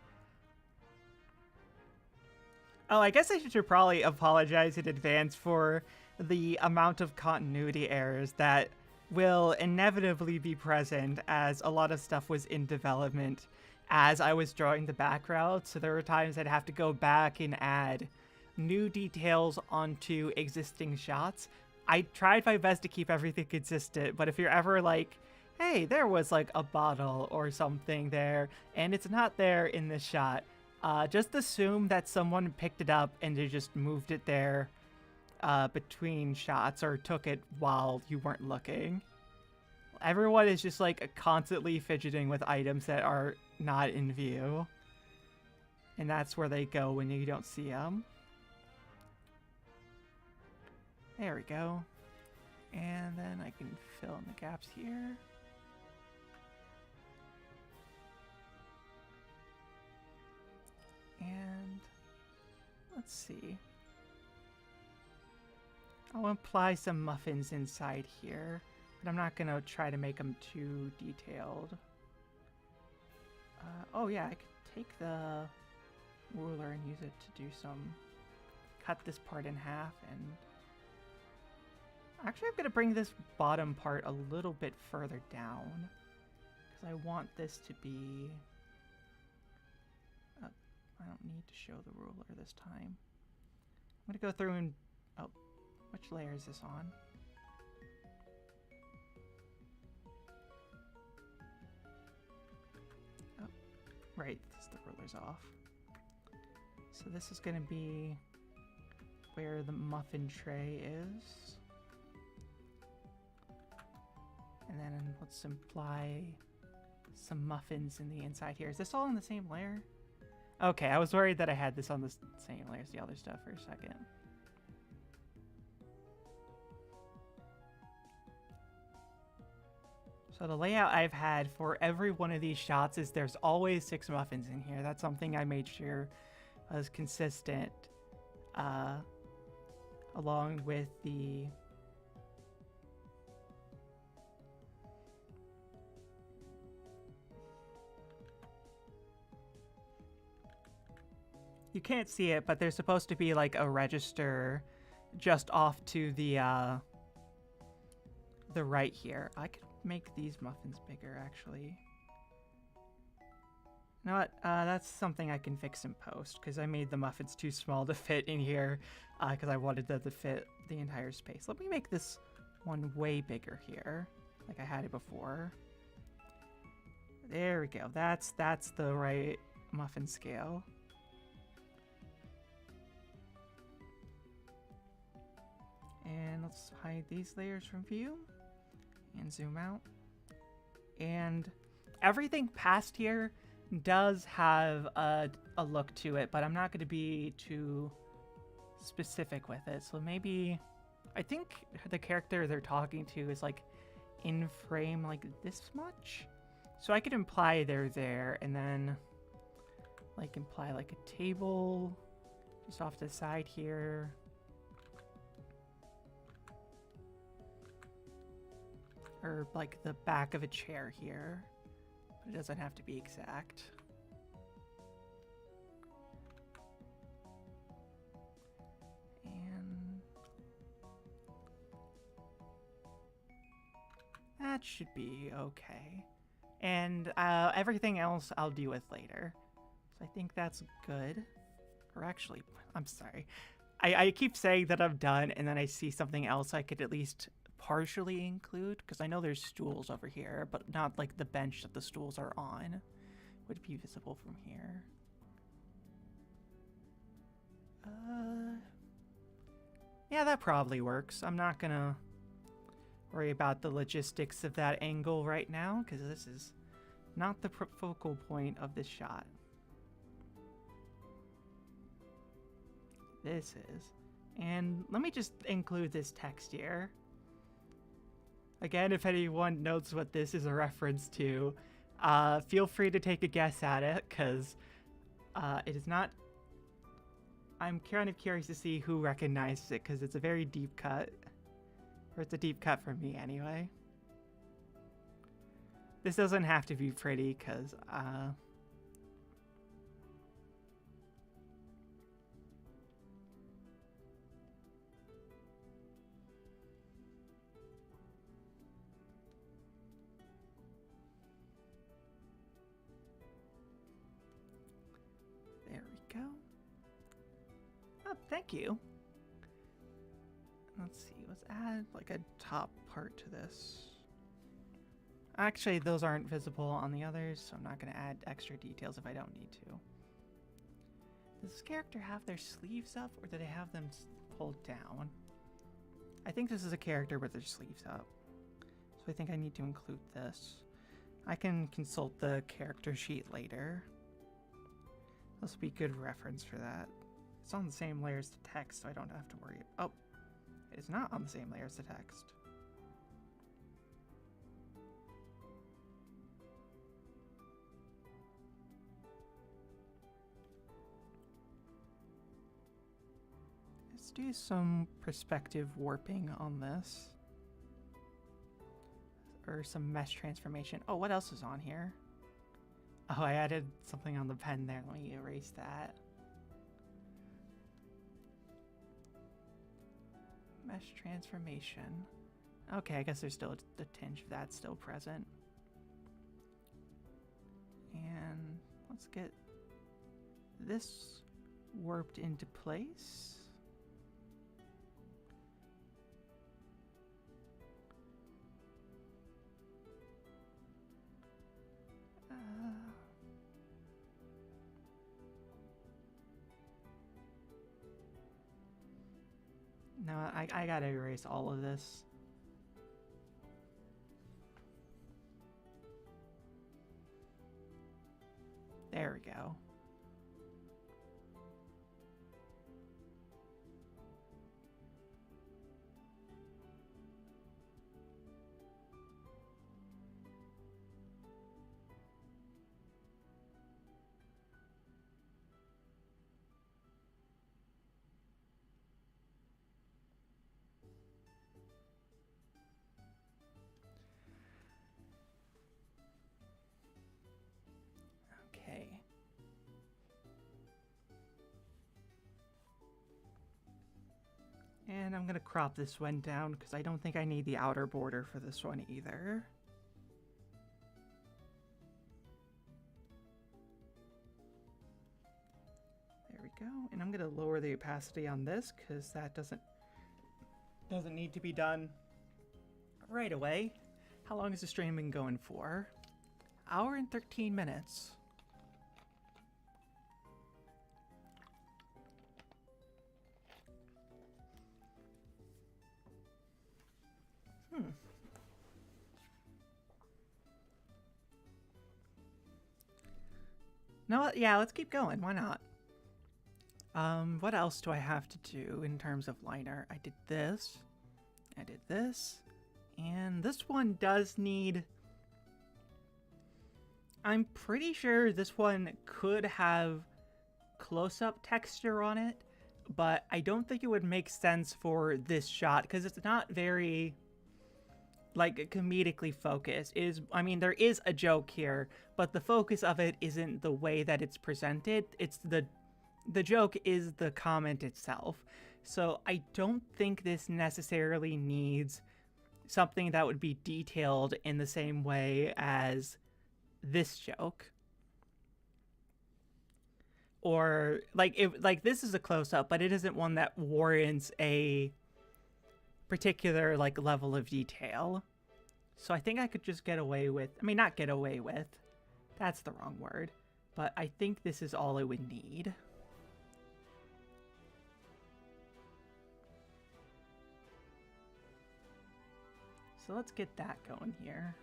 Oh, I guess I should probably apologize in advance for the amount of continuity errors that will inevitably be present as a lot of stuff was in development as I was drawing the background. So there were times I'd have to go back and add new details onto existing shots. I tried my best to keep everything consistent, but if you're ever like, hey, there was like a bottle or something there and it's not there in this shot, just assume that someone picked it up and they just moved it there between shots or took it while you weren't looking. Everyone is just like constantly fidgeting with items that are not in view. And that's where they go when you don't see them. There we go. And then I can fill in the gaps here. And let's see. I'll apply some muffins inside here, but I'm not going to try to make them too detailed. Oh yeah, I could take the ruler and use it to do some... cut this part in half and... Actually, I'm going to bring this bottom part a little bit further down, because I want this to be... I don't need to show the ruler this time. I'm going to go through and... Oh, which layer is this on? Oh, right, the ruler's off. So this is going to be where the muffin tray is. And then let's imply some muffins in the inside here. Is this all in the same layer? Okay, I was worried that I had this on the same layer as the other stuff for a second. So the layout I've had for every one of these shots is there's always 6 muffins in here. That's something I made sure was consistent, along with the... You can't see it, but there's supposed to be like a register just off to the right here. I could make these muffins bigger, actually. You know what? That's something I can fix in post, because I made the muffins too small to fit in here, because I wanted them to fit the entire space. Let me make this one way bigger here, like I had it before. There we go. That's the right muffin scale. And let's hide these layers from view and zoom out. And everything past here does have a look to it, but I'm not going to be too specific with it. So maybe, I think the character they're talking to is like in frame like this much. So I could imply they're there and then like imply like a table just off to the side here. Or like the back of a chair here, but it doesn't have to be exact. And that should be okay. And everything else I'll deal with later. So I think that's good. Or actually, I'm sorry. I keep saying that I'm done and then I see something else I could at least partially include, because I know there's stools over here, but not like the bench that the stools are on would be visible from here. Yeah, that probably works. I'm not gonna worry about the logistics of that angle right now, because this is not the focal point of this shot. This is. And let me just include this text here. Again, if anyone knows what this is a reference to, feel free to take a guess at it, because it is not... I'm kind of curious to see who recognizes it, because it's a very deep cut. Or it's a deep cut for me, anyway. This doesn't have to be pretty, because... There we go. Oh, thank you. Let's see, let's add like a top part to this. Actually, those aren't visible on the others, so I'm not going to add extra details if I don't need to. Does this character have their sleeves up, or do they have them pulled down? I think this is a character with their sleeves up. So I think I need to include this. I can consult the character sheet later. This will be good reference for that. It's on the same layer as the text, so I don't have to worry. Oh, it is not on the same layer as the text. Let's do some perspective warping on this. Or some mesh transformation. Oh, what else is on here? Oh, I added something on the pen there. Let me erase that. Mesh transformation. Okay, I guess there's still a tinge of that still present. And let's get this warped into place. No, I gotta erase all of this. There we go. Okay. And I'm gonna crop this one down because I don't think I need the outer border for this one either. There we go. And I'm gonna lower the opacity on this because that doesn't need to be done right away. How long has the stream been going for? Hour and 13 minutes. No, yeah, let's keep going. Why not? What else do I have to do in terms of liner? I did this, and this one does need... I'm pretty sure this one could have close-up texture on it, but I don't think it would make sense for this shot because it's not very... like comedically focused. I mean, there is a joke here, but the focus of it isn't the way that it's presented. It's the joke is the comment itself. So I don't think this necessarily needs something that would be detailed in the same way as this joke. Or like this is a close-up, but it isn't one that warrants a particular like level of detail. So I think I could just get away with, I mean, not get away with, that's the wrong word, but I think this is all I would need. So let's get that going here.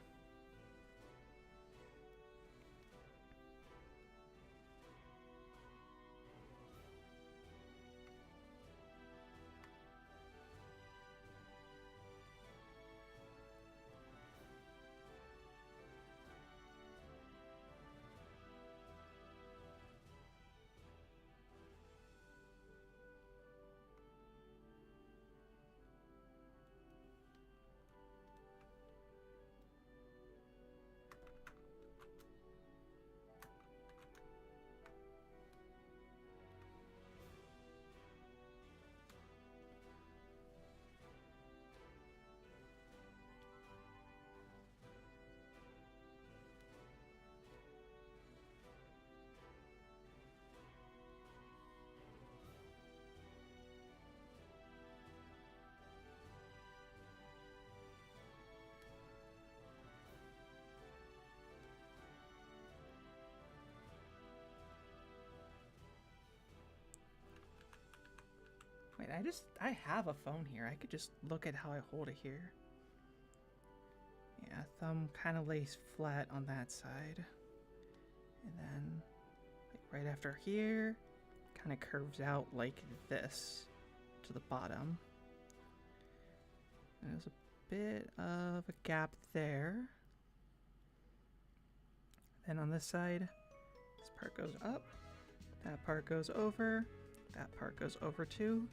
I have a phone here. I could just look at how I hold it here. Yeah, thumb kind of lays flat on that side. And then, like right after here, kind of curves out like this to the bottom. And there's a bit of a gap there. Then on this side, this part goes up, that part goes over, that part goes over too.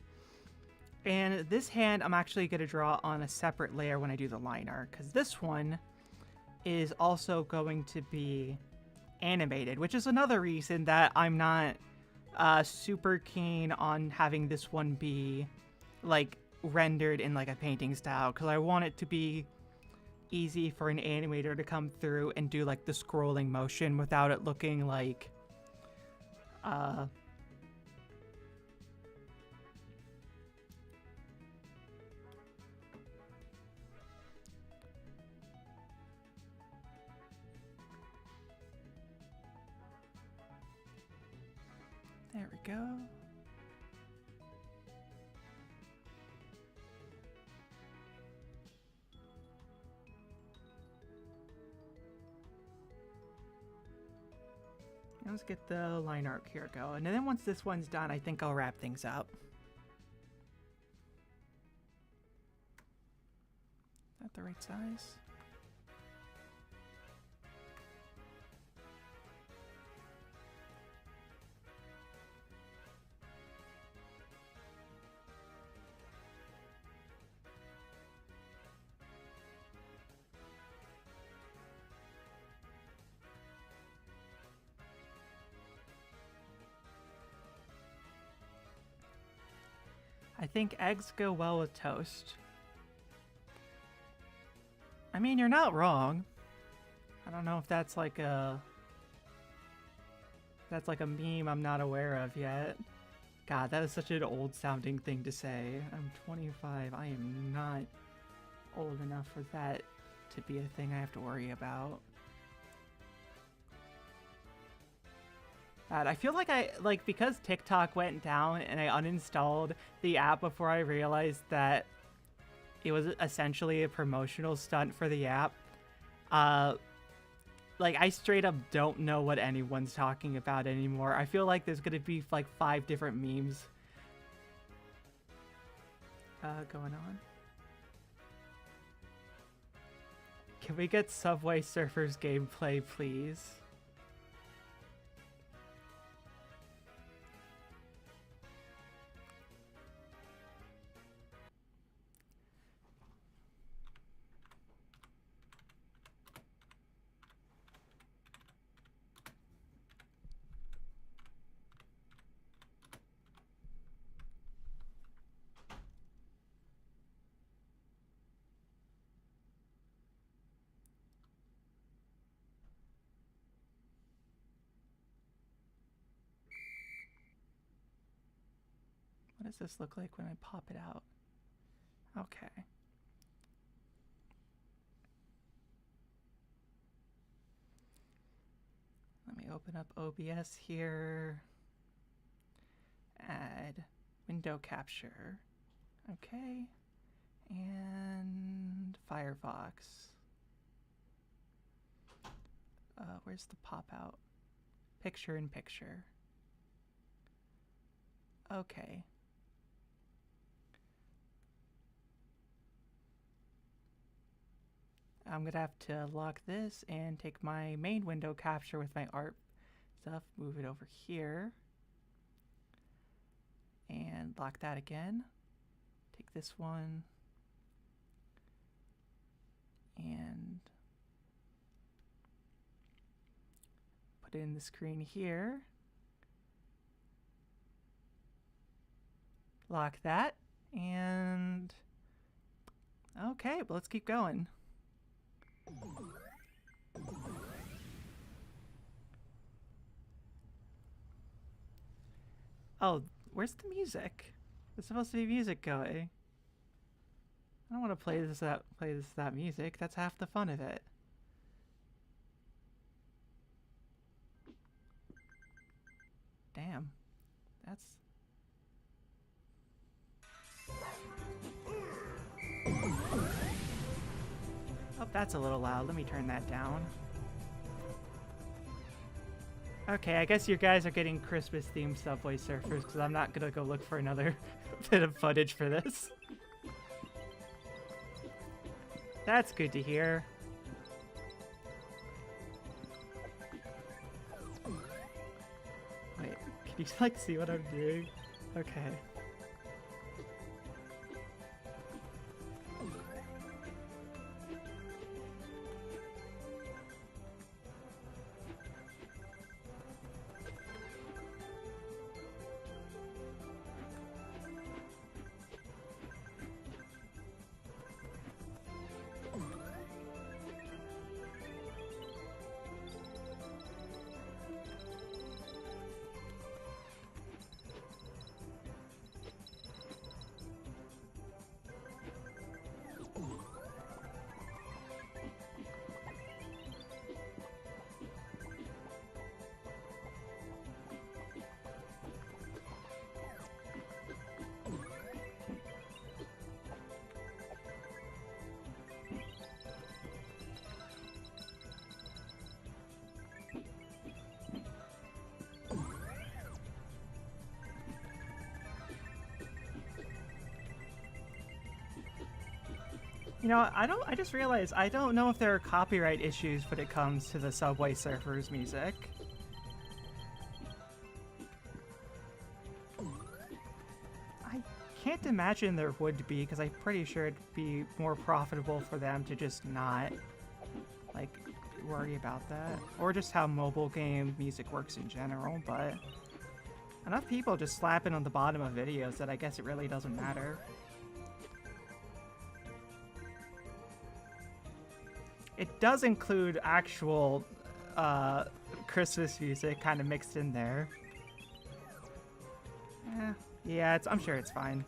And this hand I'm actually going to draw on a separate layer when I do the line art, because this one is also going to be animated, which is another reason that I'm not super keen on having this one be like rendered in like a painting style, because I want it to be easy for an animator to come through and do like the scrolling motion without it looking like there we go. Let's get the line art here going. And then once this one's done, I think I'll wrap things up. Is that the right size? I think eggs go well with toast. I mean, you're not wrong. I don't know if that's like a meme I'm not aware of yet. God, that is such an old sounding thing to say. I'm 25. I am not old enough for that to be a thing I have to worry about. God, I feel like because TikTok went down and I uninstalled the app before I realized that it was essentially a promotional stunt for the app. Like I straight up don't know what anyone's talking about anymore. I feel like there's gonna be like 5 different memes going on. Can we get Subway Surfers gameplay, please? What does this look like when I pop it out? Okay. Let me open up OBS here. Add window capture. Okay. And Firefox. Where's the pop out? Picture in picture. Okay. I'm gonna have to lock this and take my main window capture with my art stuff, move it over here, and lock that again. Take this one and put it in the screen here. Lock that, and okay, well, let's keep going. Oh, where's the music? There's supposed to be music going. I don't want to play that music. That's half the fun of it. Damn. That's that's a little loud. Let me turn that down. Okay, I guess you guys are getting Christmas-themed Subway Surfers because I'm not gonna go look for another bit of footage for this. That's good to hear. Wait, can you like see what I'm doing? Okay. You know, I just realized I don't know if there are copyright issues when it comes to the Subway Surfers music. I can't imagine there would be, because I'm pretty sure it'd be more profitable for them to just not, like, worry about that. Or just how mobile game music works in general, but enough people just slap it on the bottom of videos that I guess it really doesn't matter. It does include actual Christmas music kind of mixed in there. Yeah, I'm sure it's fine.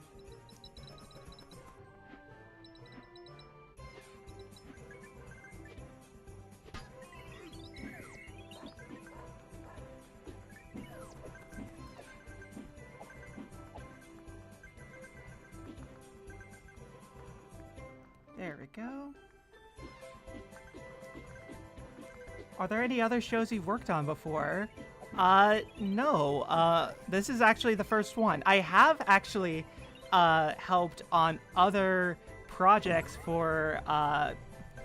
There we go. Are there any other shows you've worked on before? No. This is actually the first one. I have actually helped on other projects for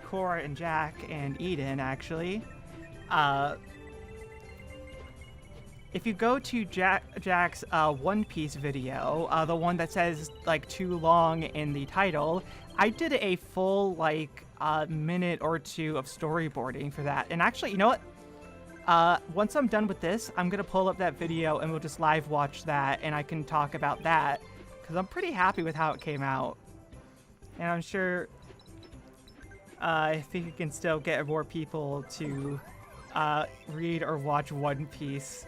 Cora and Jack and Eden, actually. If you go to Jack's One Piece video, the one that says, like, too long in the title, I did a full, like, minute or two of storyboarding for that. And actually, you know what? Once I'm done with this, I'm going to pull up that video and we'll just live watch that and I can talk about that because I'm pretty happy with how it came out. And I'm sure if he can still get more people to read or watch One Piece,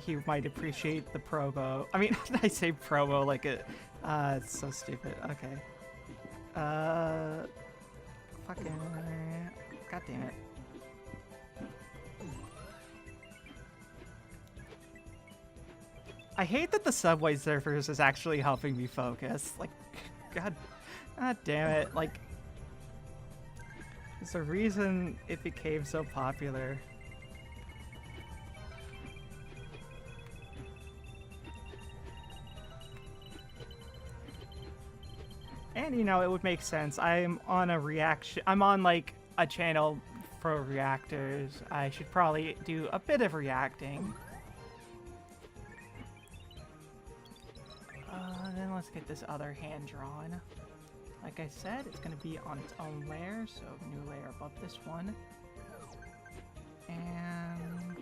he might appreciate the promo. I mean, I say promo like it. It's so stupid. Okay. Fucking. God damn it. I hate that the Subway Surfers is actually helping me focus. Like, God damn it. Like, there's a reason it became so popular. And, you know, it would make sense. I'm on like a channel for reactors. I should probably do a bit of reacting. Then let's get this other hand drawn. Like I said, it's going to be on its own layer, so new layer above this one. And...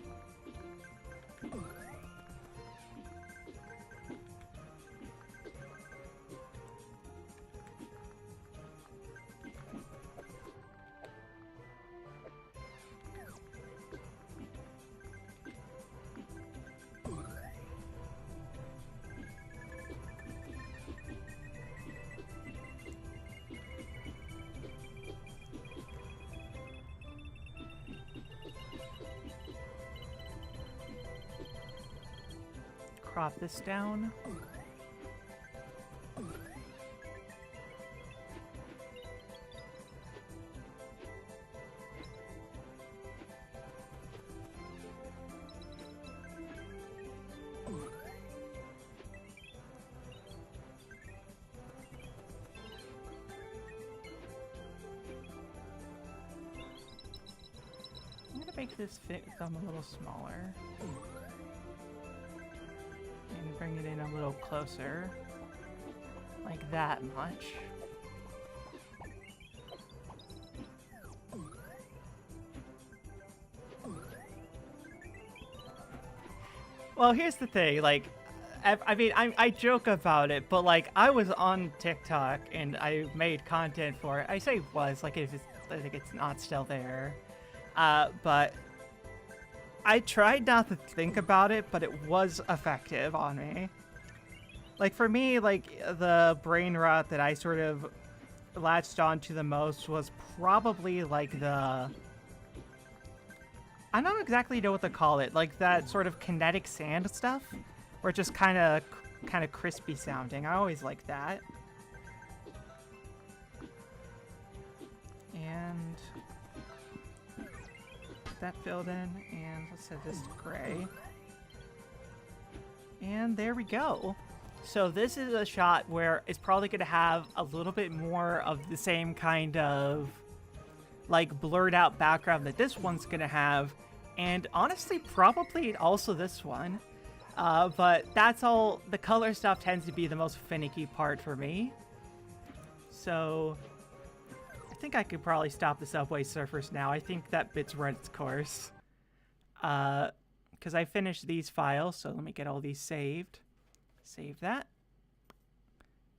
crop this down. make this thumb a little smaller. And bring it in a little closer. Like that much. Well, here's the thing, like, I mean, I joke about it, but, like, I was on TikTok, and I made content for it. I say was, like, I think it's not still there. But I tried not to think about it, but it was effective on me. Like, for me, like, the brain rot that I sort of latched onto the most was probably, like, I don't exactly know what to call it, like that sort of kinetic sand stuff, where it just kind of crispy sounding. I always like that. And that filled in, and let's set this to gray. And there we go. So this is a shot where it's probably going to have a little bit more of the same kind of like blurred out background that this one's going to have, and honestly probably also this one. But that's all. The color stuff tends to be the most finicky part for me. So I think I could probably stop the Subway Surfers now. I think that bit's run its course. Because I finished these files, so let me get all these saved. Save that.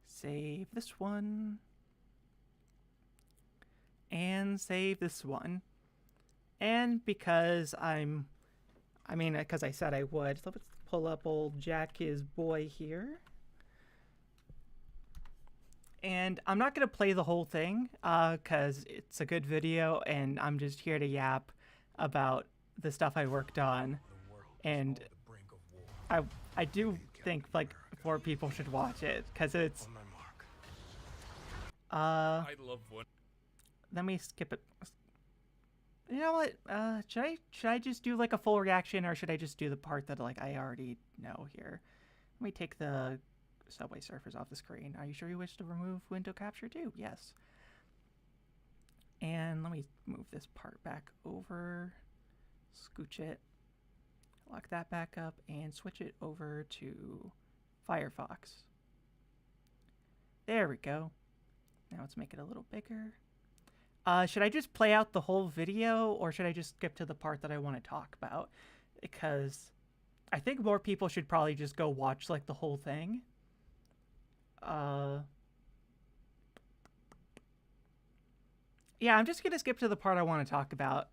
Save this one. And save this one. And because because I said I would, so let's pull up old Jack his boy here. And I'm not going to play the whole thing, because it's a good video, and I'm just here to yap about the stuff I worked on. And I do think, like, more people should watch it, because it's... I love one. Let me skip it. You know what? Should I just do, like, a full reaction, or should I just do the part that, like, I already know here? Let me take the Subway Surfers off the screen. Are you sure you wish to remove window capture too? Yes. And let me move this part back over, scooch it, lock that back up, and switch it over to Firefox. There we go. Now let's make it a little bigger. Should I just play out the whole video, or should I just skip to the part that I want to talk about? Because I think more people should probably just go watch, like, the whole thing. Yeah, I'm just gonna skip to the part I want to talk about.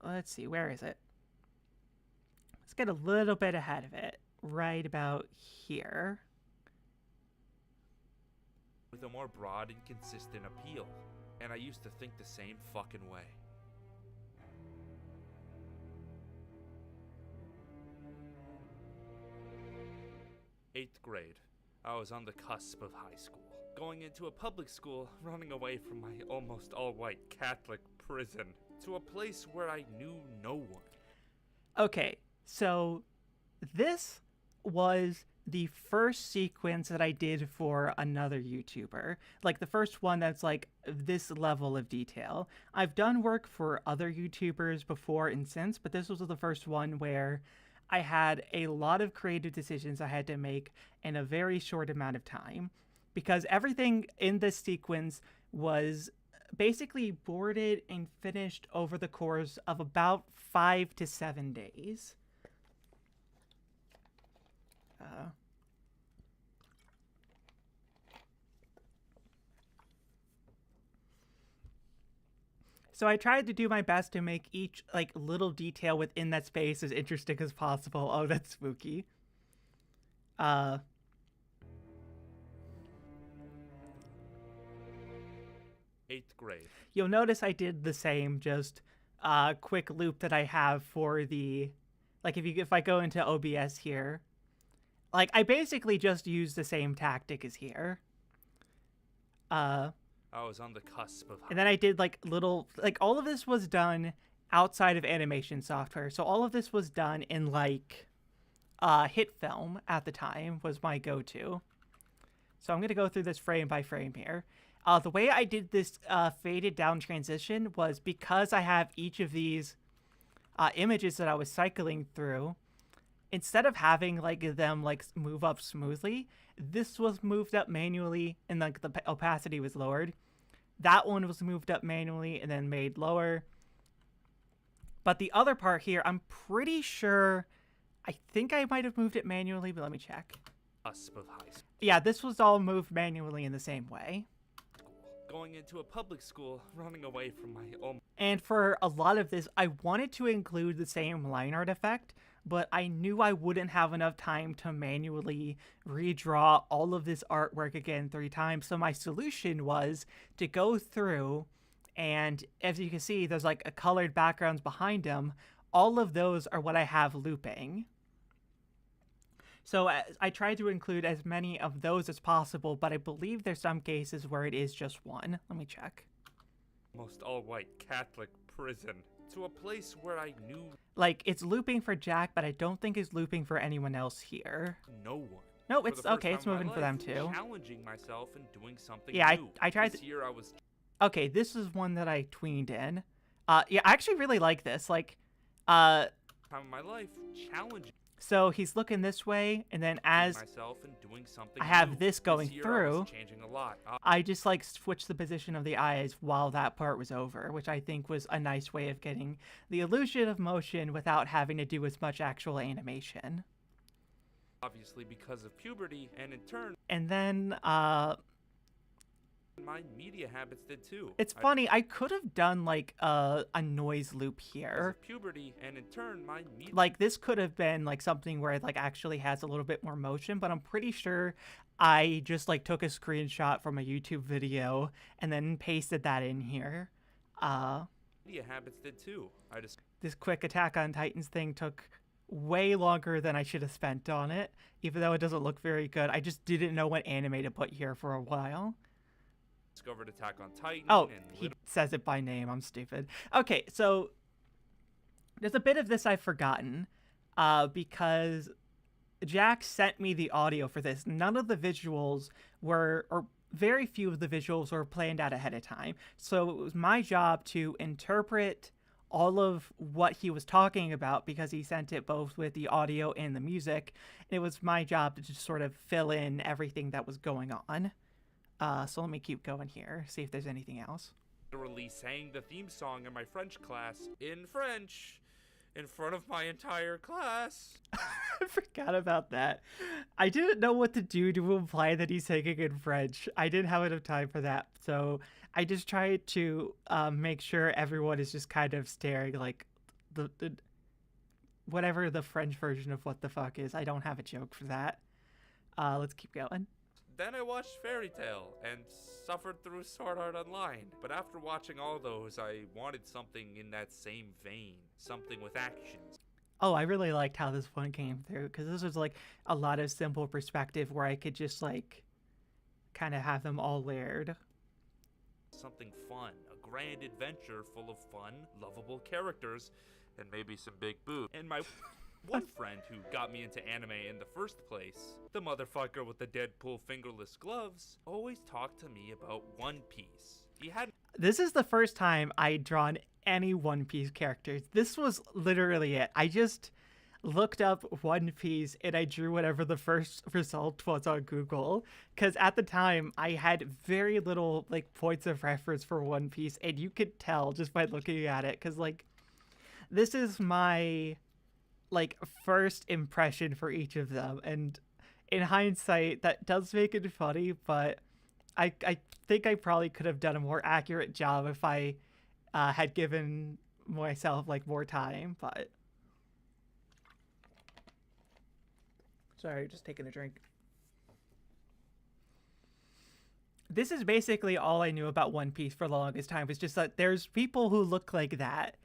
Let's see, where is it? Let's get a little bit ahead of it. Right about here. With a more broad and consistent appeal, and I used to think the same fucking way. Eighth grade. I was on the cusp of high school, going into a public school, running away from my almost all-white Catholic prison to a place where I knew no one. Okay, so this was the first sequence that I did for another YouTuber. Like, the first one that's, like, this level of detail. I've done work for other YouTubers before and since, but this was the first one where I had a lot of creative decisions I had to make in a very short amount of time, because everything in this sequence was basically boarded and finished over the course of about 5 to 7 days. So I tried to do my best to make each, like, little detail within that space as interesting as possible. Oh, that's spooky. Eighth grade. You'll notice I did the same, just quick loop that I have for the, like, if I go into OBS here, like, I basically just use the same tactic as here. I was on the cusp of... And then I did, like, little... Like, all of this was done outside of animation software. So all of this was done in, like, HitFilm at the time was my go-to. So I'm going to go through this frame by frame here. The way I did this faded down transition was because I have each of these images that I was cycling through. Instead of having like them like move up smoothly, this was moved up manually, and like the opacity was lowered. That one was moved up manually and then made lower. But the other part here, I'm pretty sure, I think I might have moved it manually, but let me check. Cusp of high school. Yeah, this was all moved manually in the same way. Going into a public school, running away from my own. And for a lot of this, I wanted to include the same line art effect, but I knew I wouldn't have enough time to manually redraw all of this artwork again 3 times. So my solution was to go through, and as you can see, there's like a colored backgrounds behind them. All of those are what I have looping. So I tried to include as many of those as possible, but I believe there's some cases where it is just one. Let me check. Most all-white Catholic prison. To a place where I knew... Like, it's looping for Jack, but I don't think it's looping for anyone else here. No one. No, it's okay. It's moving for them too. Challenging myself and doing something yeah, new. I tried this year I was... Okay, this is one that I tweened in. Yeah, I actually really like this. Like, time of my life, challenging. So he's looking this way, and then as myself and doing something I have new. this going through, changing a lot. I just like switched the position of the eyes while that part was over, which I think was a nice way of getting the illusion of motion without having to do as much actual animation. Obviously because of puberty, and in turn... And then, my media habits did too. It's funny, I could have done like a noise loop here. Puberty, and in turn, my media... Like this could have been like something where it like actually has a little bit more motion, but I'm pretty sure I just like took a screenshot from a YouTube video and then pasted that in here. Media habits did too. This quick Attack on Titans thing took way longer than I should have spent on it, even though it doesn't look very good. I just didn't know what anime to put here for a while. Discovered Attack on Titan. Oh, he says it by name. I'm stupid. Okay, so there's a bit of this I've forgotten because Jack sent me the audio for this. None of the visuals were, or very few of the visuals were planned out ahead of time. So it was my job to interpret all of what he was talking about because he sent it both with the audio and the music. And it was my job to just sort of fill in everything that was going on. So let me keep going here, see if there's anything else. Literally sang the theme song in my French class in French in front of my entire class. I forgot about that. I didn't know what to do to imply that he's singing in French. I didn't have enough time for that, so I just tried to make sure everyone is just kind of staring like the whatever the French version of what the fuck is. I don't have a joke for that. Let's keep going. Then I watched Fairy Tail and suffered through Sword Art Online. But after watching all those, I wanted something in that same vein. Something with actions. Oh, I really liked how this one came through, because this was like a lot of simple perspective where I could just like kind of have them all layered. Something fun. A grand adventure full of fun, lovable characters, and maybe some big boobs. And my... one friend who got me into anime in the first place, the motherfucker with the Deadpool fingerless gloves, always talked to me about One Piece. This is the first time I'd drawn any One Piece characters. This was literally it. I just looked up One Piece and I drew whatever the first result was on Google. Because at the time, I had very little like points of reference for One Piece, and you could tell just by looking at it. Because like, this is my... like first impression for each of them, and in hindsight that does make it funny, but I think I probably could have done a more accurate job if I had given myself like more time. But sorry, just taking a drink. This is basically all I knew about One Piece for the longest time, was just that there's people who look like that.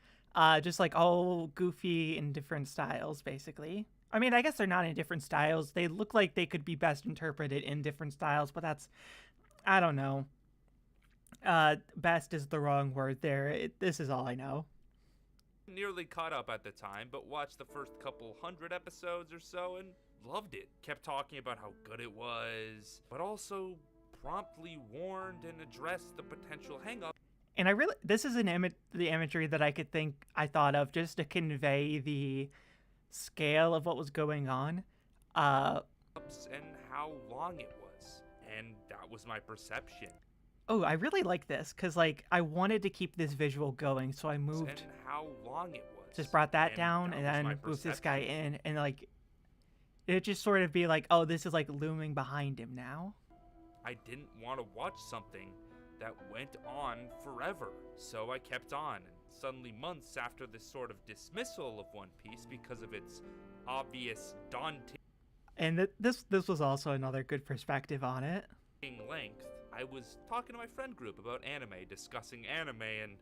Just like all goofy in different styles, basically. I mean, I guess they're not in different styles. They look like they could be best interpreted in different styles, but that's, I don't know. Best is the wrong word there. This is all I know. Nearly caught up at the time, but watched the first couple 100 episodes or so and loved it. Kept talking about how good it was, but also promptly warned and addressed the potential hang-up. And this is the imagery that I thought of just to convey the scale of what was going on. And how long it was. And that was my perception. Oh, I really like this because like I wanted to keep this visual going, so I moved. And how long it was. Just brought that down and then moved this guy in, and like it just sort of be like, oh, this is like looming behind him now. I didn't want to watch something that went on forever, so I kept on. And suddenly, months after this sort of dismissal of One Piece because of its obvious daunting and this was also another good perspective on it. Length, I was talking to my friend group about anime, discussing anime and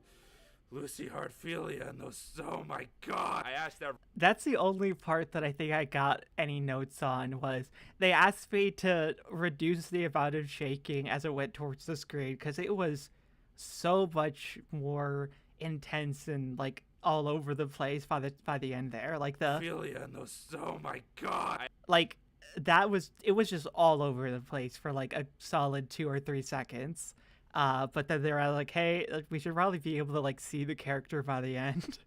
Lucy Heartfilia and those. Oh my god! I asked that. That's the only part that I think I got any notes on was they asked me to reduce the amount of shaking as it went towards the screen because it was so much more intense and like all over the place by the end there. Like the Heartfilia and those. Oh my god! Like it was just all over the place for like a solid 2 or 3 seconds. But then they're like, hey, like, we should probably be able to like see the character by the end.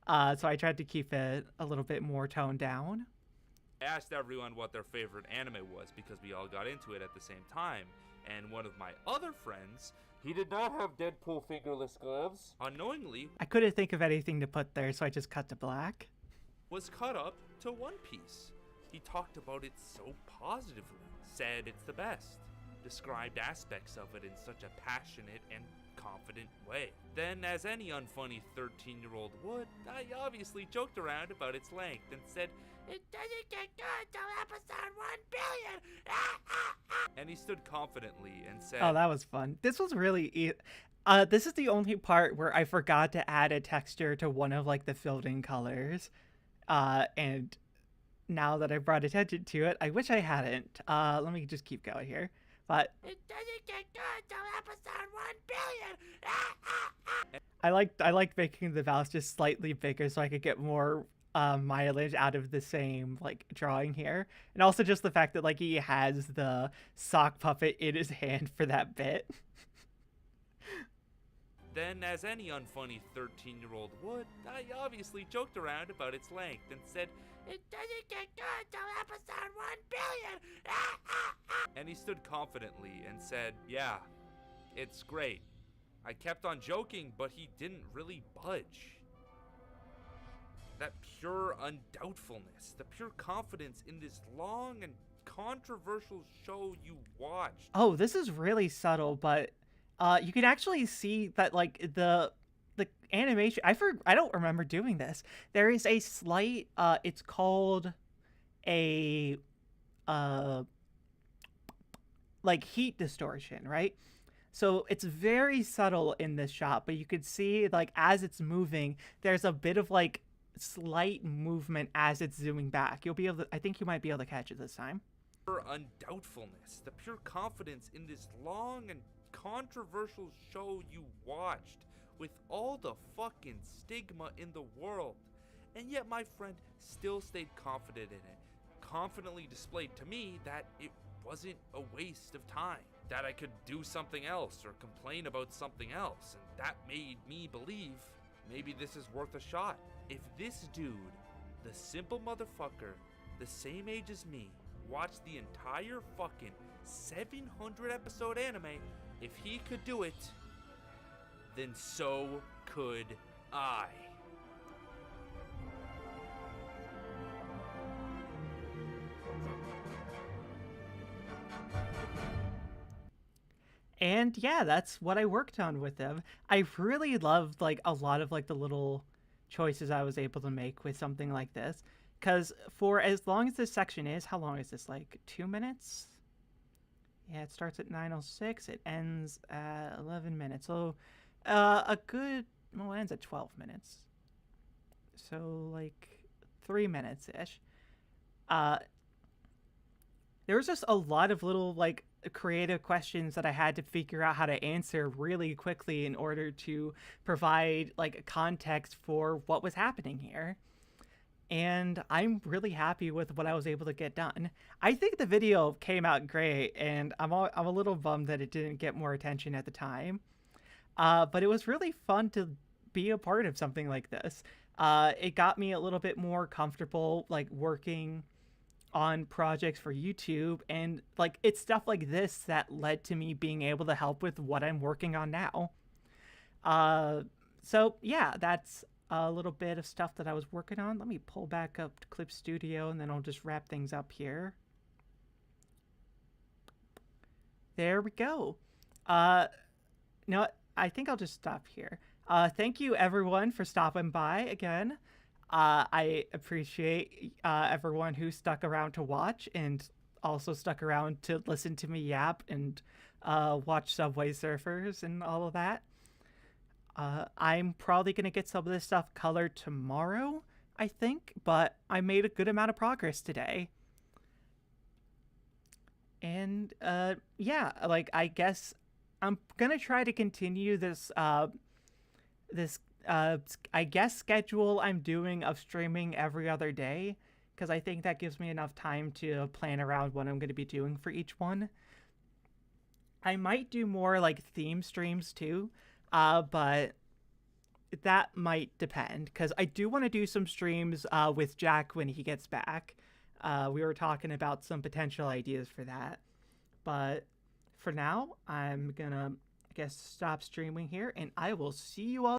So I tried to keep it a little bit more toned down. I asked everyone what their favorite anime was because we all got into it at the same time. And one of my other friends, he did not have Deadpool fingerless gloves, unknowingly, I couldn't think of anything to put there, so I just cut to black. Was caught up to One Piece. He talked about it so positively, said it's the best, described aspects of it in such a passionate and confident way. Then, as any unfunny 13-year-old would, I obviously joked around about its length and said, "It doesn't get good till episode 1 billion! And he stood confidently and said, oh, that was fun. This was really this is the only part where I forgot to add a texture to one of like the filled-in colors. And now that I brought attention to it, I wish I hadn't. Let me just keep going here. But it doesn't get good till episode 1 billion! I like making the vowels just slightly bigger so I could get more mileage out of the same like drawing here, and also just the fact that like he has the sock puppet in his hand for that bit. Then, as any unfunny 13-year-old would, I obviously joked around about its length and said, "It doesn't get good till episode 1 billion! And he stood confidently and said, "Yeah, it's great." I kept on joking, but he didn't really budge. That pure undoubtfulness, the pure confidence in this long and controversial show you watched. Oh, this is really subtle, but you can actually see that like the animation. I don't remember doing this. There is a slight it's called a like heat distortion, right? So it's very subtle in this shot, but you could see like as it's moving, there's a bit of like slight movement as it's zooming back. You'll be able to, I think you might be able to catch it this time. Pure undoubtfulness, the pure confidence in this long and controversial show you watched with all the fucking stigma in the world. And yet my friend still stayed confident in it. Confidently displayed to me that it wasn't a waste of time, that I could do something else or complain about something else, and that made me believe maybe this is worth a shot. If this dude, the simple motherfucker, the same age as me, watched the entire fucking 700 episode anime, if he could do it, then so could I. And yeah, that's what I worked on with them. I really loved like a lot of like the little choices I was able to make with something like this. Because for as long as this section is, how long is this? Like 2 minutes? Yeah, it starts at 9:06. It ends at 11 minutes. So a good, well, it ends at 12 minutes. So like 3 minutes-ish. There was just a lot of little like creative questions that I had to figure out how to answer really quickly in order to provide like a context for what was happening here. and I'm really happy with what I was able to get done. I think the video came out great, and I'm a little bummed that it didn't get more attention at the time. But it was really fun to be a part of something like this. It got me a little bit more comfortable, like working on projects for YouTube, and like it's stuff like this that led to me being able to help with what I'm working on now. So yeah, that's a little bit of stuff that I was working on. Let me pull back up to Clip Studio, and then I'll just wrap things up here. There we go. No, I think I'll just stop here. Thank you everyone for stopping by again. I appreciate everyone who stuck around to watch and also stuck around to listen to me yap and watch Subway Surfers and all of that. I'm probably going to get some of this stuff colored tomorrow, I think, but I made a good amount of progress today. And yeah, like I guess I'm gonna try to continue this I guess schedule I'm doing of streaming every other day, because I think that gives me enough time to plan around what I'm going to be doing for each one. I might do more like theme streams too, but that might depend, because I do want to do some streams with Jack when he gets back. We were talking about some potential ideas for that, but for now, I'm gonna, I guess, stop streaming here, and I will see you all